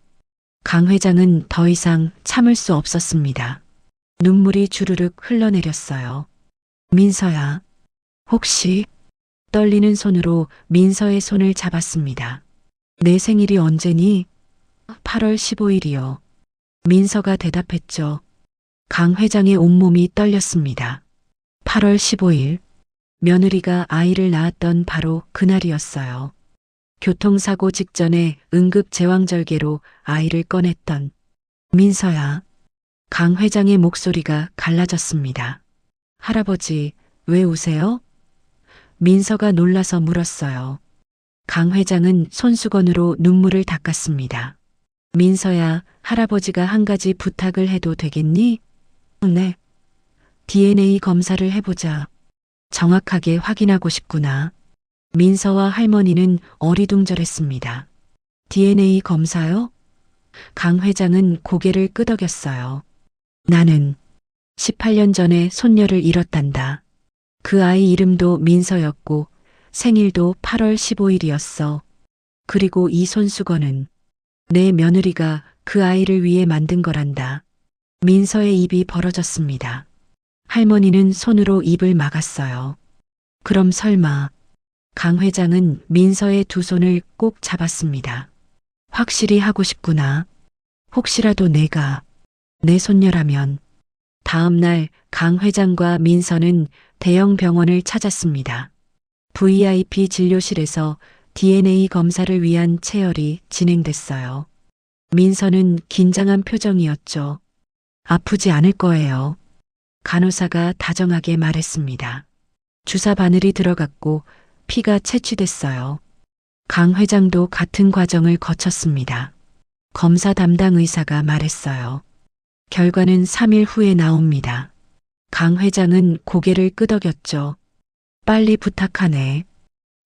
강 회장은 더 이상 참을 수 없었습니다. 눈물이 주르륵 흘러내렸어요. 민서야, 혹시? 떨리는 손으로 민서의 손을 잡았습니다. 내 생일이 언제니? 8월 15일이요. 민서가 대답했죠. 강 회장의 온몸이 떨렸습니다. 8월 15일. 며느리가 아이를 낳았던 바로 그날이었어요. 교통사고 직전에 응급제왕절개로 아이를 꺼냈던 민서야. 강 회장의 목소리가 갈라졌습니다. 할아버지, 왜 우세요? 민서가 놀라서 물었어요. 강 회장은 손수건으로 눈물을 닦았습니다. 민서야, 할아버지가 한 가지 부탁을 해도 되겠니? 네. DNA 검사를 해보자. 정확하게 확인하고 싶구나. 민서와 할머니는 어리둥절했습니다. DNA 검사요? 강 회장은 고개를 끄덕였어요. 나는 18년 전에 손녀를 잃었단다. 그 아이 이름도 민서였고 생일도 8월 15일이었어. 그리고 이 손수건은 내 며느리가 그 아이를 위해 만든 거란다. 민서의 입이 벌어졌습니다. 할머니는 손으로 입을 막았어요. 그럼 설마. 강 회장은 민서의 두 손을 꼭 잡았습니다. 확실히 하고 싶구나. 혹시라도 내가 내 손녀라면. 다음 날 강 회장과 민서는 대형 병원을 찾았습니다. VIP 진료실에서 DNA 검사를 위한 체열이 진행됐어요. 민서는 긴장한 표정이었죠. 아프지 않을 거예요. 간호사가 다정하게 말했습니다. 주사 바늘이 들어갔고 피가 채취됐어요. 강 회장도 같은 과정을 거쳤습니다. 검사 담당 의사가 말했어요. 결과는 3일 후에 나옵니다. 강 회장은 고개를 끄덕였죠. 빨리 부탁하네.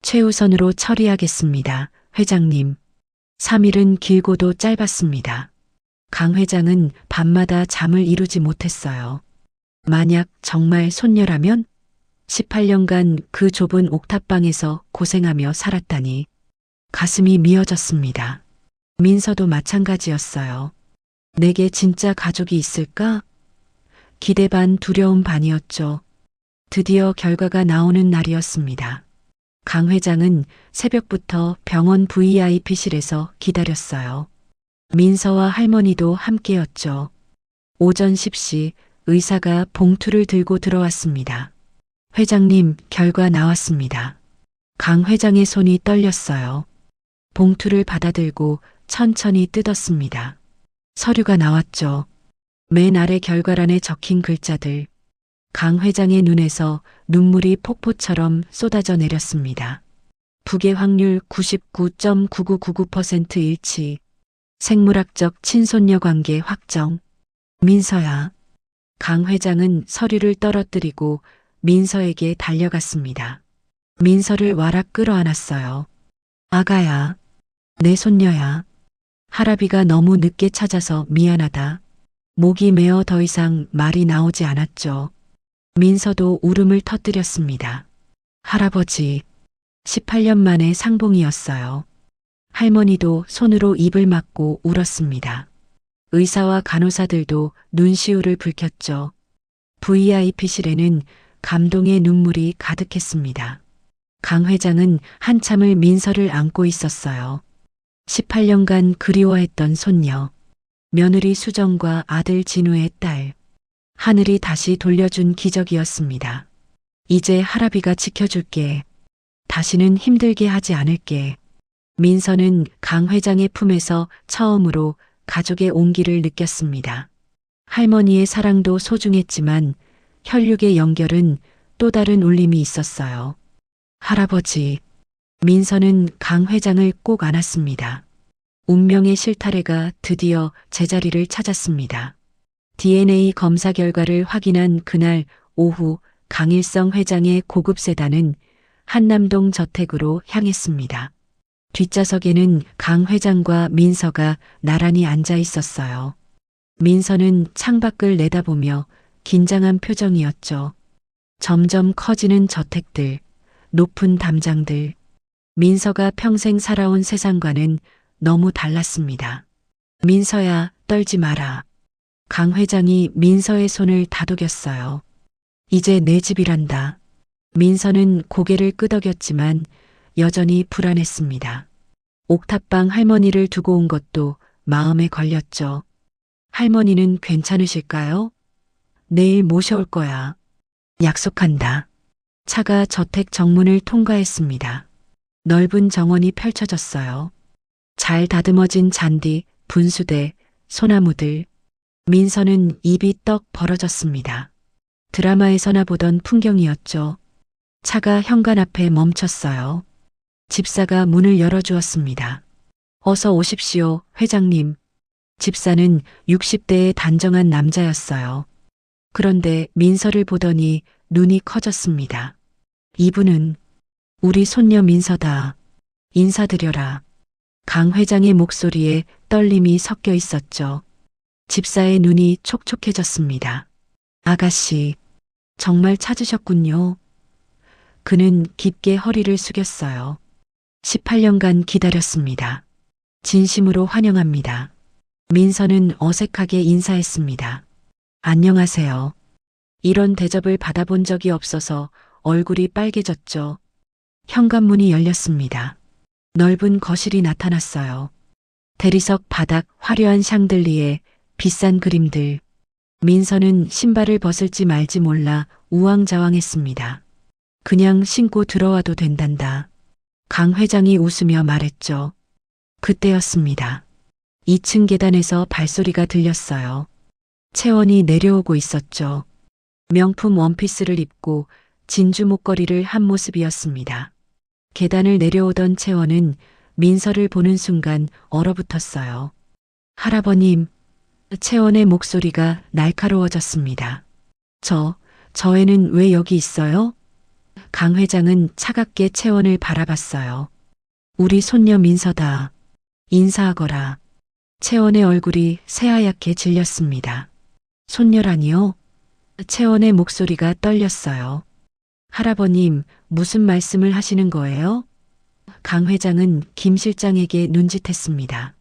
최우선으로 처리하겠습니다, 회장님. 3일은 길고도 짧았습니다. 강 회장은 밤마다 잠을 이루지 못했어요. 만약 정말 손녀라면 18년간 그 좁은 옥탑방에서 고생하며 살았다니 가슴이 미어졌습니다. 민서도 마찬가지였어요. 내게 진짜 가족이 있을까? 기대 반 두려움 반이었죠. 드디어 결과가 나오는 날이었습니다. 강 회장은 새벽부터 병원 VIP실에서 기다렸어요. 민서와 할머니도 함께였죠. 오전 10시 의사가 봉투를 들고 들어왔습니다. 회장님, 결과 나왔습니다. 강 회장의 손이 떨렸어요. 봉투를 받아들고 천천히 뜯었습니다. 서류가 나왔죠. 맨 아래 결과란에 적힌 글자들. 강 회장의 눈에서 눈물이 폭포처럼 쏟아져 내렸습니다. 부계 확률 99.9999% 일치. 생물학적 친손녀 관계 확정. 민서야. 강 회장은 서류를 떨어뜨리고 민서에게 달려갔습니다. 민서를 와락 끌어안았어요. 아가야. 내 손녀야. 할아비가 너무 늦게 찾아서 미안하다. 목이 메어 더 이상 말이 나오지 않았죠. 민서도 울음을 터뜨렸습니다. 할아버지, 18년 만에 상봉이었어요. 할머니도 손으로 입을 막고 울었습니다. 의사와 간호사들도 눈시울을 붉혔죠. VIP실에는 감동의 눈물이 가득했습니다. 강 회장은 한참을 민서를 안고 있었어요. 18년간 그리워했던 손녀, 며느리 수정과 아들 진우의 딸, 하늘이 다시 돌려준 기적이었습니다. 이제 할아비가 지켜줄게. 다시는 힘들게 하지 않을게. 민서는 강 회장의 품에서 처음으로 가족의 온기를 느꼈습니다. 할머니의 사랑도 소중했지만 혈육의 연결은 또 다른 울림이 있었어요. 할아버지, 민서는 강 회장을 꼭 안았습니다. 운명의 실타래가 드디어 제자리를 찾았습니다. DNA 검사 결과를 확인한 그날 오후 강일성 회장의 고급 세단은 한남동 저택으로 향했습니다. 뒷좌석에는 강 회장과 민서가 나란히 앉아 있었어요. 민서는 창밖을 내다보며 긴장한 표정이었죠. 점점 커지는 저택들, 높은 담장들. 민서가 평생 살아온 세상과는 너무 달랐습니다. 민서야, 떨지 마라. 강 회장이 민서의 손을 다독였어요. 이제 내 집이란다. 민서는 고개를 끄덕였지만 여전히 불안했습니다. 옥탑방 할머니를 두고 온 것도 마음에 걸렸죠. 할머니는 괜찮으실까요? 내일 모셔올 거야. 약속한다. 차가 저택 정문을 통과했습니다. 넓은 정원이 펼쳐졌어요. 잘 다듬어진 잔디, 분수대, 소나무들. 민서는 입이 떡 벌어졌습니다. 드라마에서나 보던 풍경이었죠. 차가 현관 앞에 멈췄어요. 집사가 문을 열어주었습니다. 어서 오십시오, 회장님. 집사는 60대의 단정한 남자였어요. 그런데 민서를 보더니 눈이 커졌습니다. 이분은 우리 손녀 민서다. 인사드려라. 강 회장의 목소리에 떨림이 섞여 있었죠. 집사의 눈이 촉촉해졌습니다. 아가씨, 정말 찾으셨군요. 그는 깊게 허리를 숙였어요. 18년간 기다렸습니다. 진심으로 환영합니다. 민서는 어색하게 인사했습니다. 안녕하세요. 이런 대접을 받아본 적이 없어서 얼굴이 빨개졌죠. 현관문이 열렸습니다. 넓은 거실이 나타났어요. 대리석 바닥 화려한 샹들리에 비싼 그림들. 민서는 신발을 벗을지 말지 몰라 우왕좌왕했습니다. 그냥 신고 들어와도 된단다. 강 회장이 웃으며 말했죠. 그때였습니다. 2층 계단에서 발소리가 들렸어요. 채원이 내려오고 있었죠. 명품 원피스를 입고 진주 목걸이를 한 모습이었습니다. 계단을 내려오던 채원은 민서를 보는 순간 얼어붙었어요. 할아버님, 채원의 목소리가 날카로워졌습니다. 저 애는 왜 여기 있어요? 강 회장은 차갑게 채원을 바라봤어요. 우리 손녀 민서다. 인사하거라. 채원의 얼굴이 새하얗게 질렸습니다. 손녀라니요? 채원의 목소리가 떨렸어요. 할아버님, 무슨 말씀을 하시는 거예요? 강 회장은 김 실장에게 눈짓했습니다.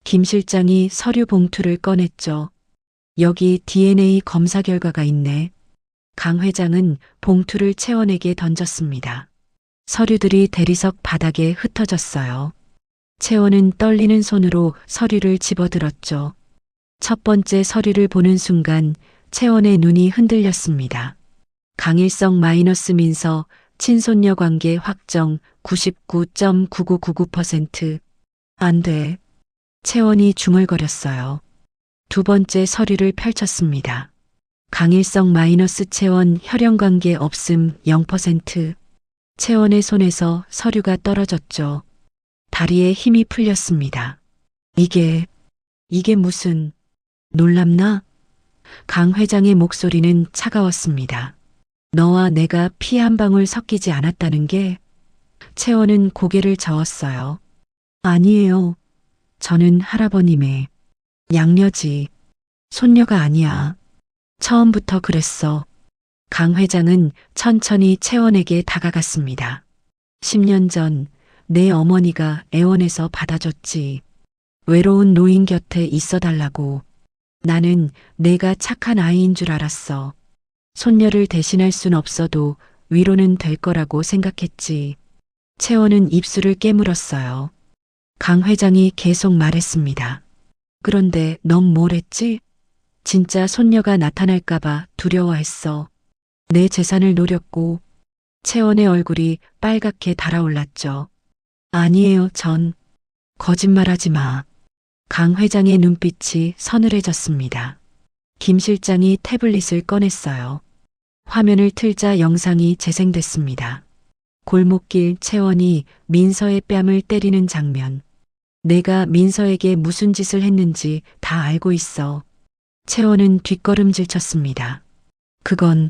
김 실장이 서류 봉투를 꺼냈죠. 여기 DNA 검사 결과가 있네. 강 회장은 봉투를 채원에게 던졌습니다. 서류들이 대리석 바닥에 흩어졌어요. 채원은 떨리는 손으로 서류를 집어들었죠. 첫 번째 서류를 보는 순간 채원의 눈이 흔들렸습니다. 강일성 마이너스 민서 친손녀 관계 확정 99.9999%. 안 돼. 채원이 중얼거렸어요. 두 번째 서류를 펼쳤습니다. 강일성 마이너스 채원 혈연 관계 없음 0%. 채원의 손에서 서류가 떨어졌죠. 다리에 힘이 풀렸습니다. 이게 무슨... 놀랍나? 강 회장의 목소리는 차가웠습니다. 너와 내가 피 한 방울 섞이지 않았다는 게... 채원은 고개를 저었어요. 아니에요. 저는 할아버님의 양녀지. 손녀가 아니야. 처음부터 그랬어. 강 회장은 천천히 채원에게 다가갔습니다. 10년 전 내 어머니가 애원해서 받아줬지. 외로운 노인 곁에 있어 달라고. 나는 내가 착한 아이인 줄 알았어. 손녀를 대신할 순 없어도 위로는 될 거라고 생각했지. 채원은 입술을 깨물었어요. 강 회장이 계속 말했습니다. 그런데 넌 뭘 했지? 진짜 손녀가 나타날까봐 두려워했어. 내 재산을 노렸고. 채원의 얼굴이 빨갛게 달아올랐죠. 아니에요, 전. 거짓말하지 마. 강 회장의 눈빛이 서늘해졌습니다. 김 실장이 태블릿을 꺼냈어요. 화면을 틀자 영상이 재생됐습니다. 골목길 채원이 민서의 뺨을 때리는 장면. 내가 민서에게 무슨 짓을 했는지 다 알고 있어. 채원은 뒷걸음질 쳤습니다. 그건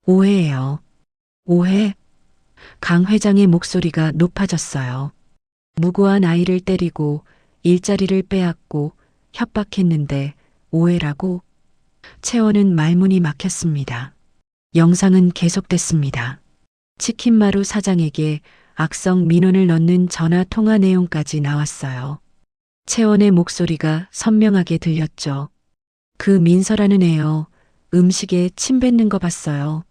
오해예요. 오해? 강 회장의 목소리가 높아졌어요. 무고한 아이를 때리고 일자리를 빼앗고 협박했는데 오해라고? 채원은 말문이 막혔습니다. 영상은 계속됐습니다. 치킨마루 사장에게 악성 민원을 넣는 전화 통화 내용까지 나왔어요. 채원의 목소리가 선명하게 들렸죠. 그 민서라는 애요. 음식에 침 뱉는 거 봤어요.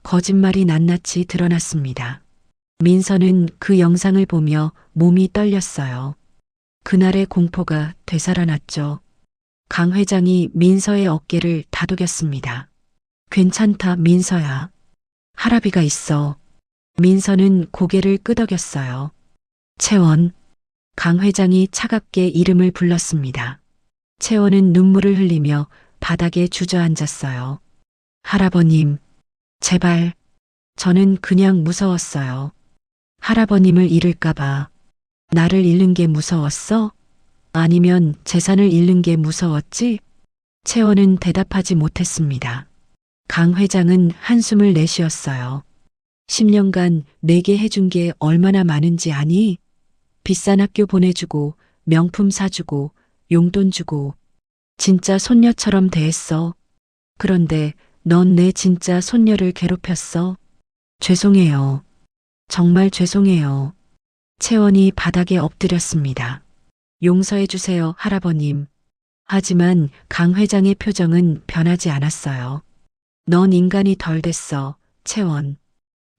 거짓말이 낱낱이 드러났습니다. 민서는 그 영상을 보며 몸이 떨렸어요. 그날의 공포가 되살아났죠. 강 회장이 민서의 어깨를 다독였습니다. 괜찮다, 민서야. 할아비가 있어. 민서는 고개를 끄덕였어요. 채원. 강 회장이 차갑게 이름을 불렀습니다. 채원은 눈물을 흘리며 바닥에 주저앉았어요. 할아버님, 제발. 저는 그냥 무서웠어요. 할아버님을 잃을까봐. 나를 잃는 게 무서웠어? 아니면 재산을 잃는 게 무서웠지? 채원은 대답하지 못했습니다. 강 회장은 한숨을 내쉬었어요. 10년간 내게 해준 게 얼마나 많은지 아니? 비싼 학교 보내주고, 명품 사주고, 용돈 주고. 진짜 손녀처럼 대했어. 그런데 넌 내 진짜 손녀를 괴롭혔어. 죄송해요. 정말 죄송해요. 채원이 바닥에 엎드렸습니다. 용서해 주세요, 할아버님. 하지만 강 회장의 표정은 변하지 않았어요. 넌 인간이 덜 됐어, 채원.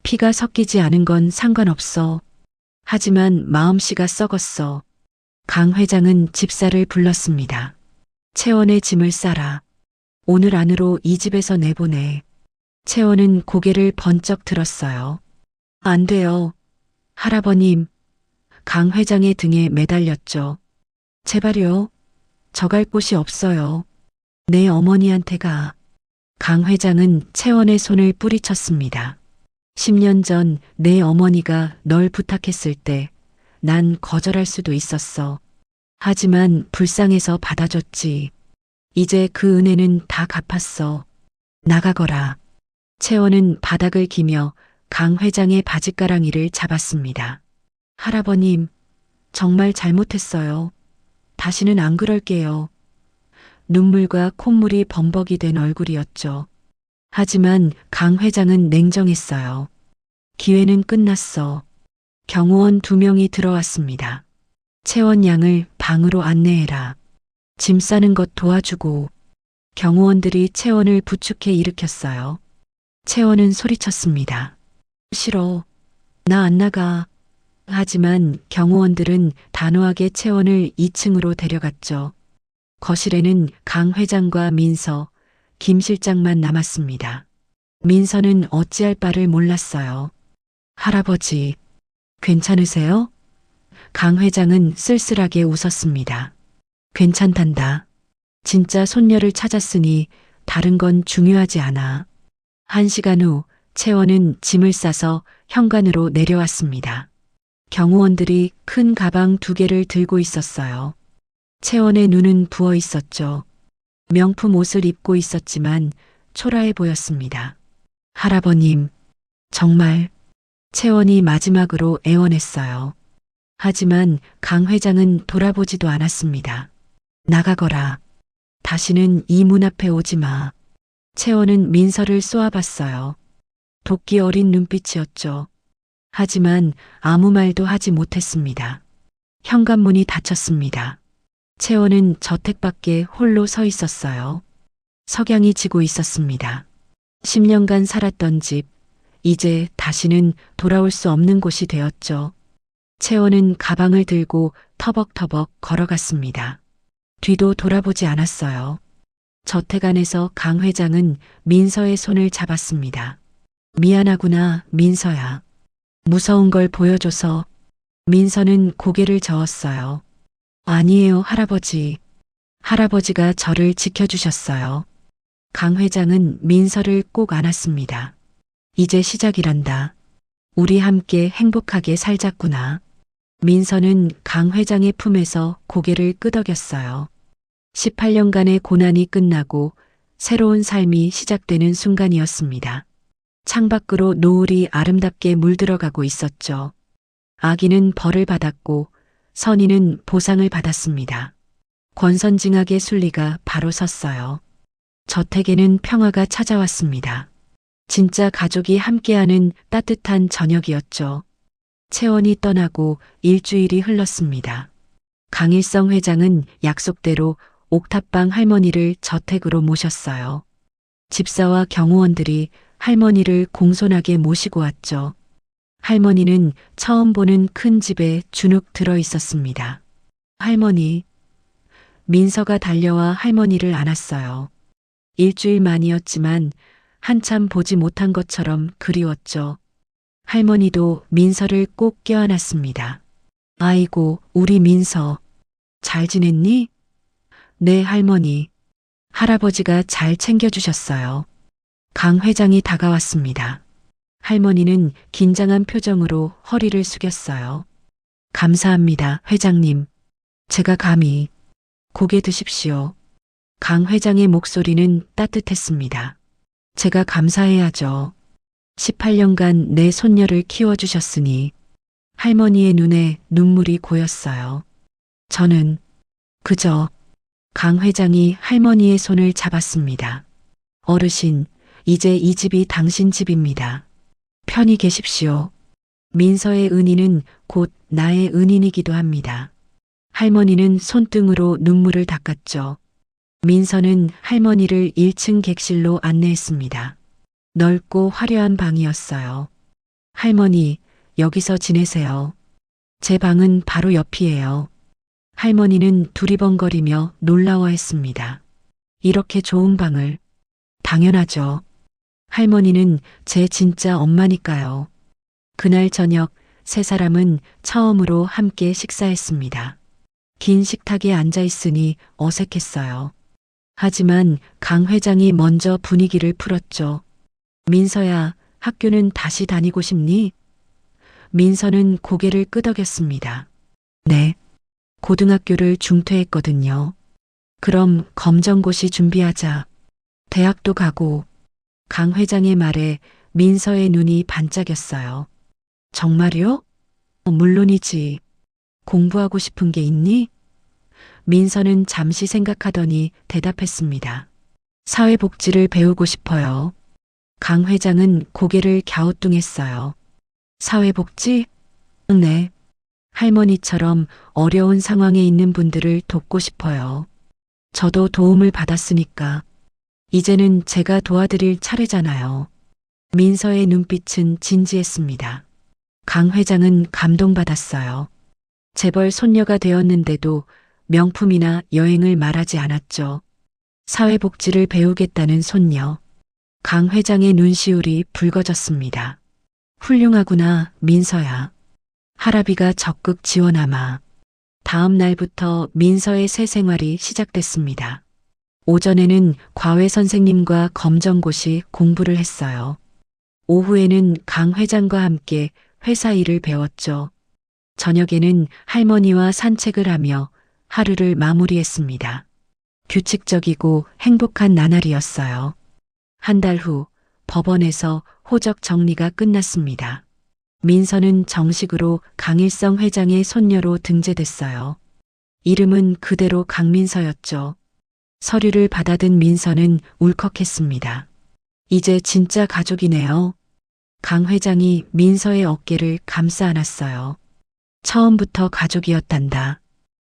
피가 섞이지 않은 건 상관없어. 하지만 마음씨가 썩었어. 강 회장은 집사를 불렀습니다. 채원의 짐을 싸라. 오늘 안으로 이 집에서 내보내. 채원은 고개를 번쩍 들었어요. 안 돼요. 할아버님. 강 회장의 등에 매달렸죠. 제발요. 저 갈 곳이 없어요. 내 어머니한테 가. 강 회장은 채원의 손을 뿌리쳤습니다. 10년 전 내 어머니가 널 부탁했을 때 난 거절할 수도 있었어. 하지만 불쌍해서 받아줬지. 이제 그 은혜는 다 갚았어. 나가거라. 채원은 바닥을 기며 강 회장의 바짓가랑이를 잡았습니다. 할아버님, 정말 잘못했어요. 다시는 안 그럴게요. 눈물과 콧물이 범벅이 된 얼굴이었죠. 하지만 강 회장은 냉정했어요. 기회는 끝났어. 경호원 2명이 들어왔습니다. 채원 양을 방으로 안내해라. 짐 싸는 것 도와주고. 경호원들이 채원을 부축해 일으켰어요. 채원은 소리쳤습니다. 싫어. 나 안 나가. 하지만 경호원들은 단호하게 채원을 2층으로 데려갔죠. 거실에는 강 회장과 민서, 김 실장만 남았습니다. 민서는 어찌할 바를 몰랐어요. 할아버지, 괜찮으세요? 강 회장은 쓸쓸하게 웃었습니다. 괜찮단다. 진짜 손녀를 찾았으니 다른 건 중요하지 않아. 1시간 후 채원은 짐을 싸서 현관으로 내려왔습니다. 경호원들이 큰 가방 2개를 들고 있었어요. 채원의 눈은 부어 있었죠. 명품 옷을 입고 있었지만 초라해 보였습니다. 할아버님, 정말. 채원이 마지막으로 애원했어요. 하지만 강 회장은 돌아보지도 않았습니다. 나가거라. 다시는 이 문 앞에 오지 마. 채원은 민서를 쏘아봤어요. 도끼 어린 눈빛이었죠. 하지만 아무 말도 하지 못했습니다. 현관문이 닫혔습니다. 채원은 저택 밖에 홀로 서 있었어요. 석양이 지고 있었습니다. 10년간 살았던 집, 이제 다시는 돌아올 수 없는 곳이 되었죠. 채원은 가방을 들고 터벅터벅 걸어갔습니다. 뒤도 돌아보지 않았어요. 저택 안에서 강 회장은 민서의 손을 잡았습니다. 미안하구나, 민서야. 무서운 걸 보여줘서. 민서는 고개를 저었어요. 아니에요, 할아버지. 할아버지가 저를 지켜주셨어요. 강 회장은 민서를 꼭 안았습니다. 이제 시작이란다. 우리 함께 행복하게 살자꾸나. 민서는 강 회장의 품에서 고개를 끄덕였어요. 18년간의 고난이 끝나고 새로운 삶이 시작되는 순간이었습니다. 창밖으로 노을이 아름답게 물들어가고 있었죠. 아기는 벌을 받았고 선희는 보상을 받았습니다. 권선징악의 순리가 바로 섰어요. 저택에는 평화가 찾아왔습니다. 진짜 가족이 함께하는 따뜻한 저녁이었죠. 채원이 떠나고 일주일이 흘렀습니다. 강일성 회장은 약속대로 옥탑방 할머니를 저택으로 모셨어요. 집사와 경호원들이 할머니를 공손하게 모시고 왔죠. 할머니는 처음 보는 큰 집에 주눅 들어 있었습니다. 할머니. 민서가 달려와 할머니를 안았어요. 일주일 만이었지만 한참 보지 못한 것처럼 그리웠죠. 할머니도 민서를 꼭 껴안았습니다. 아이고, 우리 민서. 잘 지냈니? 네, 할머니. 할아버지가 잘 챙겨주셨어요. 강 회장이 다가왔습니다. 할머니는 긴장한 표정으로 허리를 숙였어요. 감사합니다, 회장님. 제가 감히. 고개 드십시오. 강 회장의 목소리는 따뜻했습니다. 제가 감사해야죠. 18년간 내 손녀를 키워주셨으니. 할머니의 눈에 눈물이 고였어요. 저는 그저. 강 회장이 할머니의 손을 잡았습니다. 어르신, 이제 이 집이 당신 집입니다. 편히 계십시오. 민서의 은인은 곧 나의 은인이기도 합니다. 할머니는 손등으로 눈물을 닦았죠. 민서는 할머니를 1층 객실로 안내했습니다. 넓고 화려한 방이었어요. 할머니, 여기서 지내세요. 제 방은 바로 옆이에요. 할머니는 두리번거리며 놀라워했습니다. 이렇게 좋은 방을. 당연하죠. 할머니는 제 진짜 엄마니까요. 그날 저녁 세 사람은 처음으로 함께 식사했습니다. 긴 식탁에 앉아 있으니 어색했어요. 하지만 강 회장이 먼저 분위기를 풀었죠. 민서야, 학교는 다시 다니고 싶니? 민서는 고개를 끄덕였습니다. 네. 고등학교를 중퇴했거든요. 그럼 검정고시 준비하자. 대학도 가고. 강 회장의 말에 민서의 눈이 반짝였어요. 정말요? 물론이지. 공부하고 싶은 게 있니? 민서는 잠시 생각하더니 대답했습니다. 사회복지를 배우고 싶어요. 강 회장은 고개를 갸우뚱했어요. 사회복지? 네. 할머니처럼 어려운 상황에 있는 분들을 돕고 싶어요. 저도 도움을 받았으니까. 이제는 제가 도와드릴 차례잖아요. 민서의 눈빛은 진지했습니다. 강 회장은 감동받았어요. 재벌 손녀가 되었는데도 명품이나 여행을 말하지 않았죠. 사회복지를 배우겠다는 손녀. 강 회장의 눈시울이 붉어졌습니다. 훌륭하구나, 민서야. 할아비가 적극 지원하마. 다음 날부터 민서의 새 생활이 시작됐습니다. 오전에는 과외 선생님과 검정고시 공부를 했어요. 오후에는 강 회장과 함께 회사 일을 배웠죠. 저녁에는 할머니와 산책을 하며 하루를 마무리했습니다. 규칙적이고 행복한 나날이었어요. 한 달 후 법원에서 호적 정리가 끝났습니다. 민서는 정식으로 강일성 회장의 손녀로 등재됐어요. 이름은 그대로 강민서였죠. 서류를 받아든 민서는 울컥했습니다. 이제 진짜 가족이네요. 강 회장이 민서의 어깨를 감싸 안았어요. 처음부터 가족이었단다.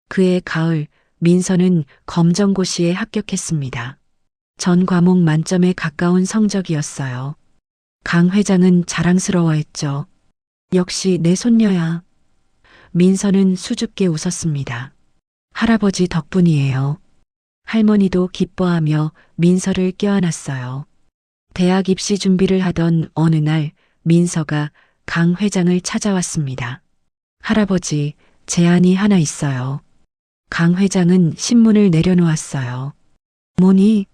그해 가을 민서는 검정고시에 합격했습니다. 전 과목 만점에 가까운 성적이었어요. 강 회장은 자랑스러워했죠. 역시 내 손녀야. 민서는 수줍게 웃었습니다. 할아버지 덕분이에요. 할머니도 기뻐하며 민서를 껴안았어요. 대학 입시 준비를 하던 어느 날 민서가 강 회장을 찾아왔습니다. 할아버지, 제안이 하나 있어요. 강 회장은 신문을 내려놓았어요. 뭐니?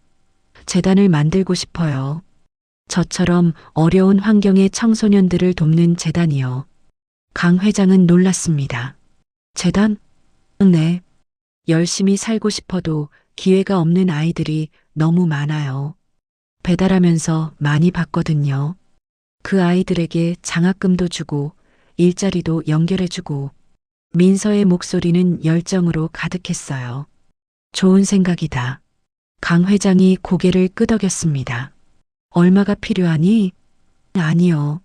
재단을 만들고 싶어요. 저처럼 어려운 환경의 청소년들을 돕는 재단이요. 강 회장은 놀랐습니다. 재단? 네. 열심히 살고 싶어도 기회가 없는 아이들이 너무 많아요. 배달하면서 많이 봤거든요. 그 아이들에게 장학금도 주고 일자리도 연결해주고. 민서의 목소리는 열정으로 가득했어요. 좋은 생각이다. 강 회장이 고개를 끄덕였습니다. 얼마가 필요하니? 아니요.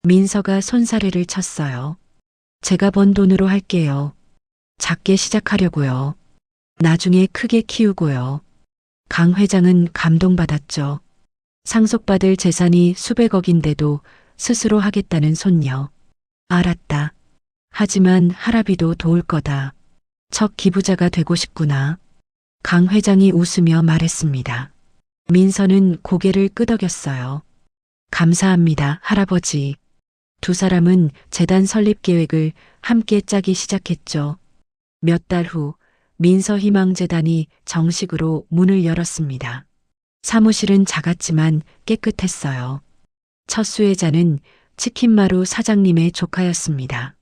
민서가 손사래를 쳤어요. 제가 번 돈으로 할게요. 작게 시작하려고요. 나중에 크게 키우고요. 강 회장은 감동받았죠. 상속받을 재산이 수백억인데도 스스로 하겠다는 손녀. 알았다. 하지만 할아비도 도울 거다. 첫 기부자가 되고 싶구나. 강 회장이 웃으며 말했습니다. 민서는 고개를 끄덕였어요. 감사합니다, 할아버지. 두 사람은 재단 설립 계획을 함께 짜기 시작했죠. 몇 달 후 민서희망재단이 정식으로 문을 열었습니다. 사무실은 작았지만 깨끗했어요. 첫 수혜자는 치킨마루 사장님의 조카였습니다.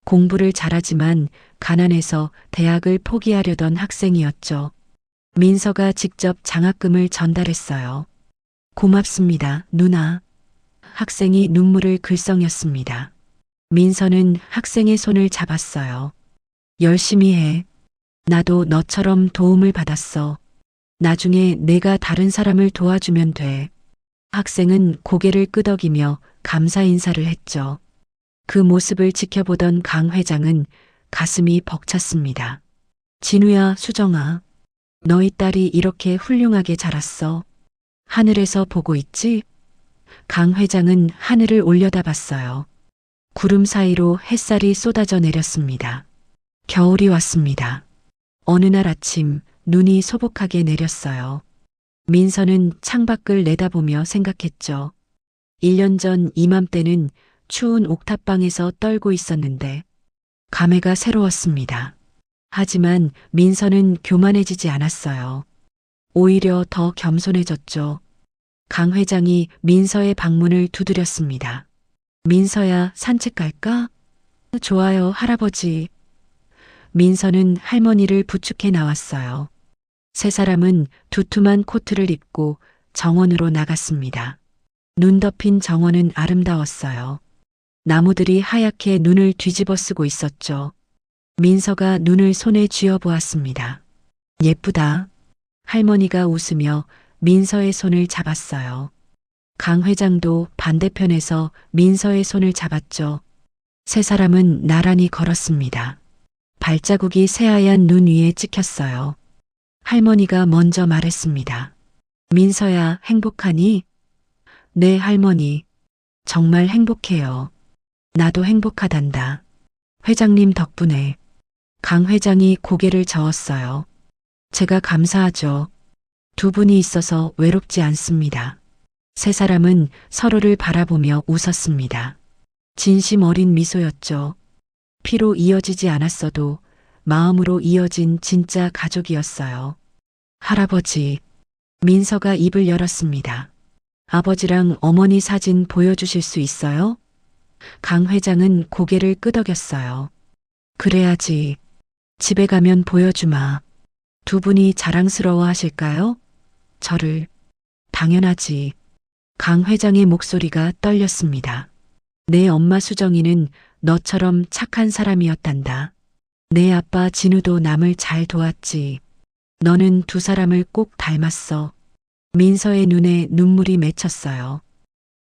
공부를 잘하지만 가난해서 대학을 포기하려던 학생이었죠. 민서가 직접 장학금을 전달했어요. 고맙습니다, 누나. 학생이 눈물을 글썽였습니다. 민서는 학생의 손을 잡았어요. 열심히 해. 나도 너처럼 도움을 받았어. 나중에 내가 다른 사람을 도와주면 돼. 학생은 고개를 끄덕이며 감사 인사를 했죠. 그 모습을 지켜보던 강 회장은 가슴이 벅찼습니다. 진우야, 수정아. 너희 딸이 이렇게 훌륭하게 자랐어. 하늘에서 보고 있지? 강 회장은 하늘을 올려다봤어요. 구름 사이로 햇살이 쏟아져 내렸습니다. 겨울이 왔습니다. 어느 날 아침 눈이 소복하게 내렸어요. 민서는 창밖을 내다보며 생각했죠. 1년 전 이맘때는 추운 옥탑방에서 떨고 있었는데 감회가 새로웠습니다. 하지만 민서는 교만해지지 않았어요. 오히려 더 겸손해졌죠. 강 회장이 민서의 방문을 두드렸습니다. 민서야, 산책 갈까? 좋아요, 할아버지. 민서는 할머니를 부축해 나왔어요. 세 사람은 두툼한 코트를 입고 정원으로 나갔습니다. 눈 덮인 정원은 아름다웠어요. 나무들이 하얗게 눈을 뒤집어 쓰고 있었죠. 민서가 눈을 손에 쥐어 보았습니다. 예쁘다. 할머니가 웃으며 민서의 손을 잡았어요. 강 회장도 반대편에서 민서의 손을 잡았죠. 세 사람은 나란히 걸었습니다. 발자국이 새하얀 눈 위에 찍혔어요. 할머니가 먼저 말했습니다. 민서야, 행복하니? 네, 할머니. 정말 행복해요. 나도 행복하단다. 회장님 덕분에. 강 회장이 고개를 저었어요. 제가 감사하죠. 두 분이 있어서 외롭지 않습니다. 세 사람은 서로를 바라보며 웃었습니다. 진심 어린 미소였죠. 피로 이어지지 않았어도 마음으로 이어진 진짜 가족이었어요. 할아버지. 민서가 입을 열었습니다. 아버지랑 어머니 사진 보여주실 수 있어요? 강 회장은 고개를 끄덕였어요. 그래야지. 집에 가면 보여주마. 두 분이 자랑스러워 하실까요? 저를. 당연하지. 강 회장의 목소리가 떨렸습니다. 내 엄마 수정이는 너처럼 착한 사람이었단다. 내 아빠 진우도 남을 잘 도왔지. 너는 두 사람을 꼭 닮았어. 민서의 눈에 눈물이 맺혔어요.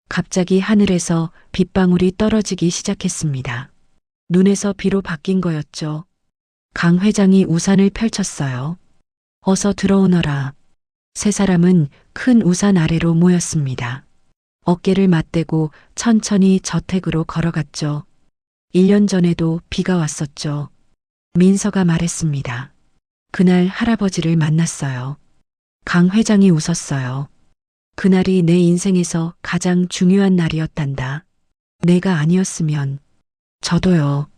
갑자기 하늘에서 빗방울이 떨어지기 시작했습니다. 눈에서 비로 바뀐 거였죠. 강 회장이 우산을 펼쳤어요. 어서 들어오너라. 세 사람은 큰 우산 아래로 모였습니다. 어깨를 맞대고 천천히 저택으로 걸어갔죠. 1년 전에도 비가 왔었죠. 민서가 말했습니다. 그날 할아버지를 만났어요. 강 회장이 웃었어요. 그날이 내 인생에서 가장 중요한 날이었단다. 내가 아니었으면, 저도요.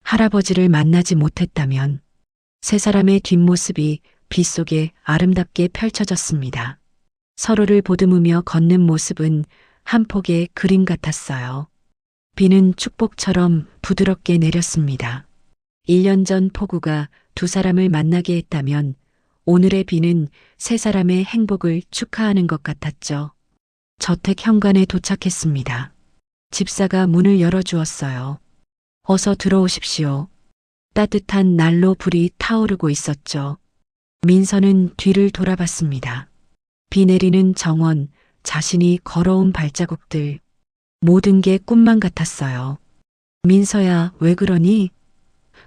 할아버지를 만나지 못했다면, 세 사람의 뒷모습이 빛 속에 아름답게 펼쳐졌습니다. 서로를 보듬으며 걷는 모습은 한 폭의 그림 같았어요. 비는 축복처럼 부드럽게 내렸습니다. 1년 전 폭우가 두 사람을 만나게 했다면 오늘의 비는 세 사람의 행복을 축하하는 것 같았죠. 저택 현관에 도착했습니다. 집사가 문을 열어주었어요. 어서 들어오십시오. 따뜻한 난로 불이 타오르고 있었죠. 민서는 뒤를 돌아봤습니다. 비 내리는 정원, 자신이 걸어온 발자국들, 모든 게 꿈만 같았어요. 민서야, 왜 그러니?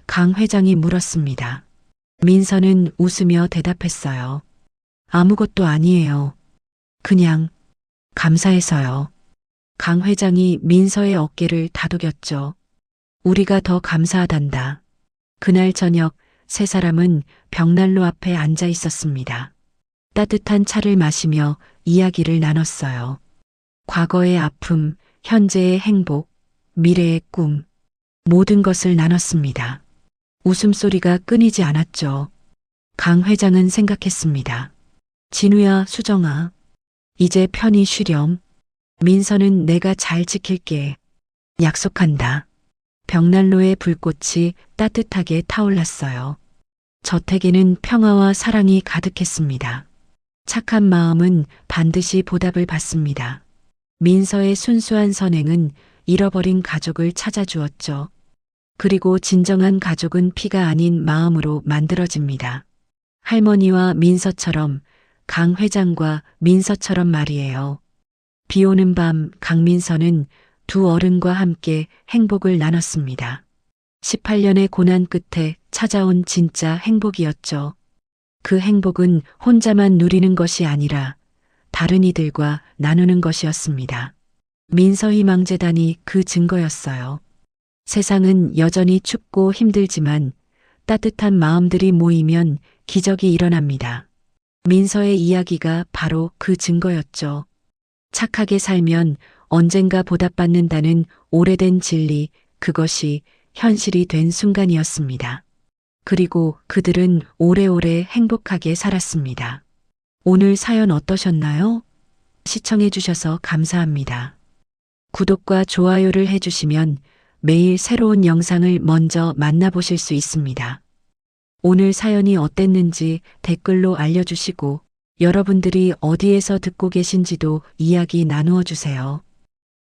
강 회장이 물었습니다. 민서는 웃으며 대답했어요. 아무것도 아니에요. 그냥 감사해서요. 강 회장이 민서의 어깨를 다독였죠. 우리가 더 감사하단다. 그날 저녁 세 사람은 벽난로 앞에 앉아 있었습니다. 따뜻한 차를 마시며 이야기를 나눴어요. 과거의 아픔, 현재의 행복, 미래의 꿈, 모든 것을 나눴습니다. 웃음소리가 끊이지 않았죠. 강 회장은 생각했습니다. 진우야, 수정아, 이제 편히 쉬렴. 민서는 내가 잘 지킬게. 약속한다. 벽난로의 불꽃이 따뜻하게 타올랐어요. 저택에는 평화와 사랑이 가득했습니다. 착한 마음은 반드시 보답을 받습니다. 민서의 순수한 선행은 잃어버린 가족을 찾아주었죠. 그리고 진정한 가족은 피가 아닌 마음으로 만들어집니다. 할머니와 민서처럼, 강 회장과 민서처럼 말이에요. 비 오는 밤 강민서는 두 어른과 함께 행복을 나눴습니다. 18년의 고난 끝에 찾아온 진짜 행복이었죠. 그 행복은 혼자만 누리는 것이 아니라 다른 이들과 나누는 것이었습니다. 민서희망재단이 그 증거였어요. 세상은 여전히 춥고 힘들지만 따뜻한 마음들이 모이면 기적이 일어납니다. 민서의 이야기가 바로 그 증거였죠. 착하게 살면 언젠가 보답받는다는 오래된 진리, 그것이 현실이 된 순간이었습니다. 그리고 그들은 오래오래 행복하게 살았습니다. 오늘 사연 어떠셨나요? 시청해주셔서 감사합니다. 구독과 좋아요를 해주시면 매일 새로운 영상을 먼저 만나보실 수 있습니다. 오늘 사연이 어땠는지 댓글로 알려주시고 여러분들이 어디에서 듣고 계신지도 이야기 나누어 주세요.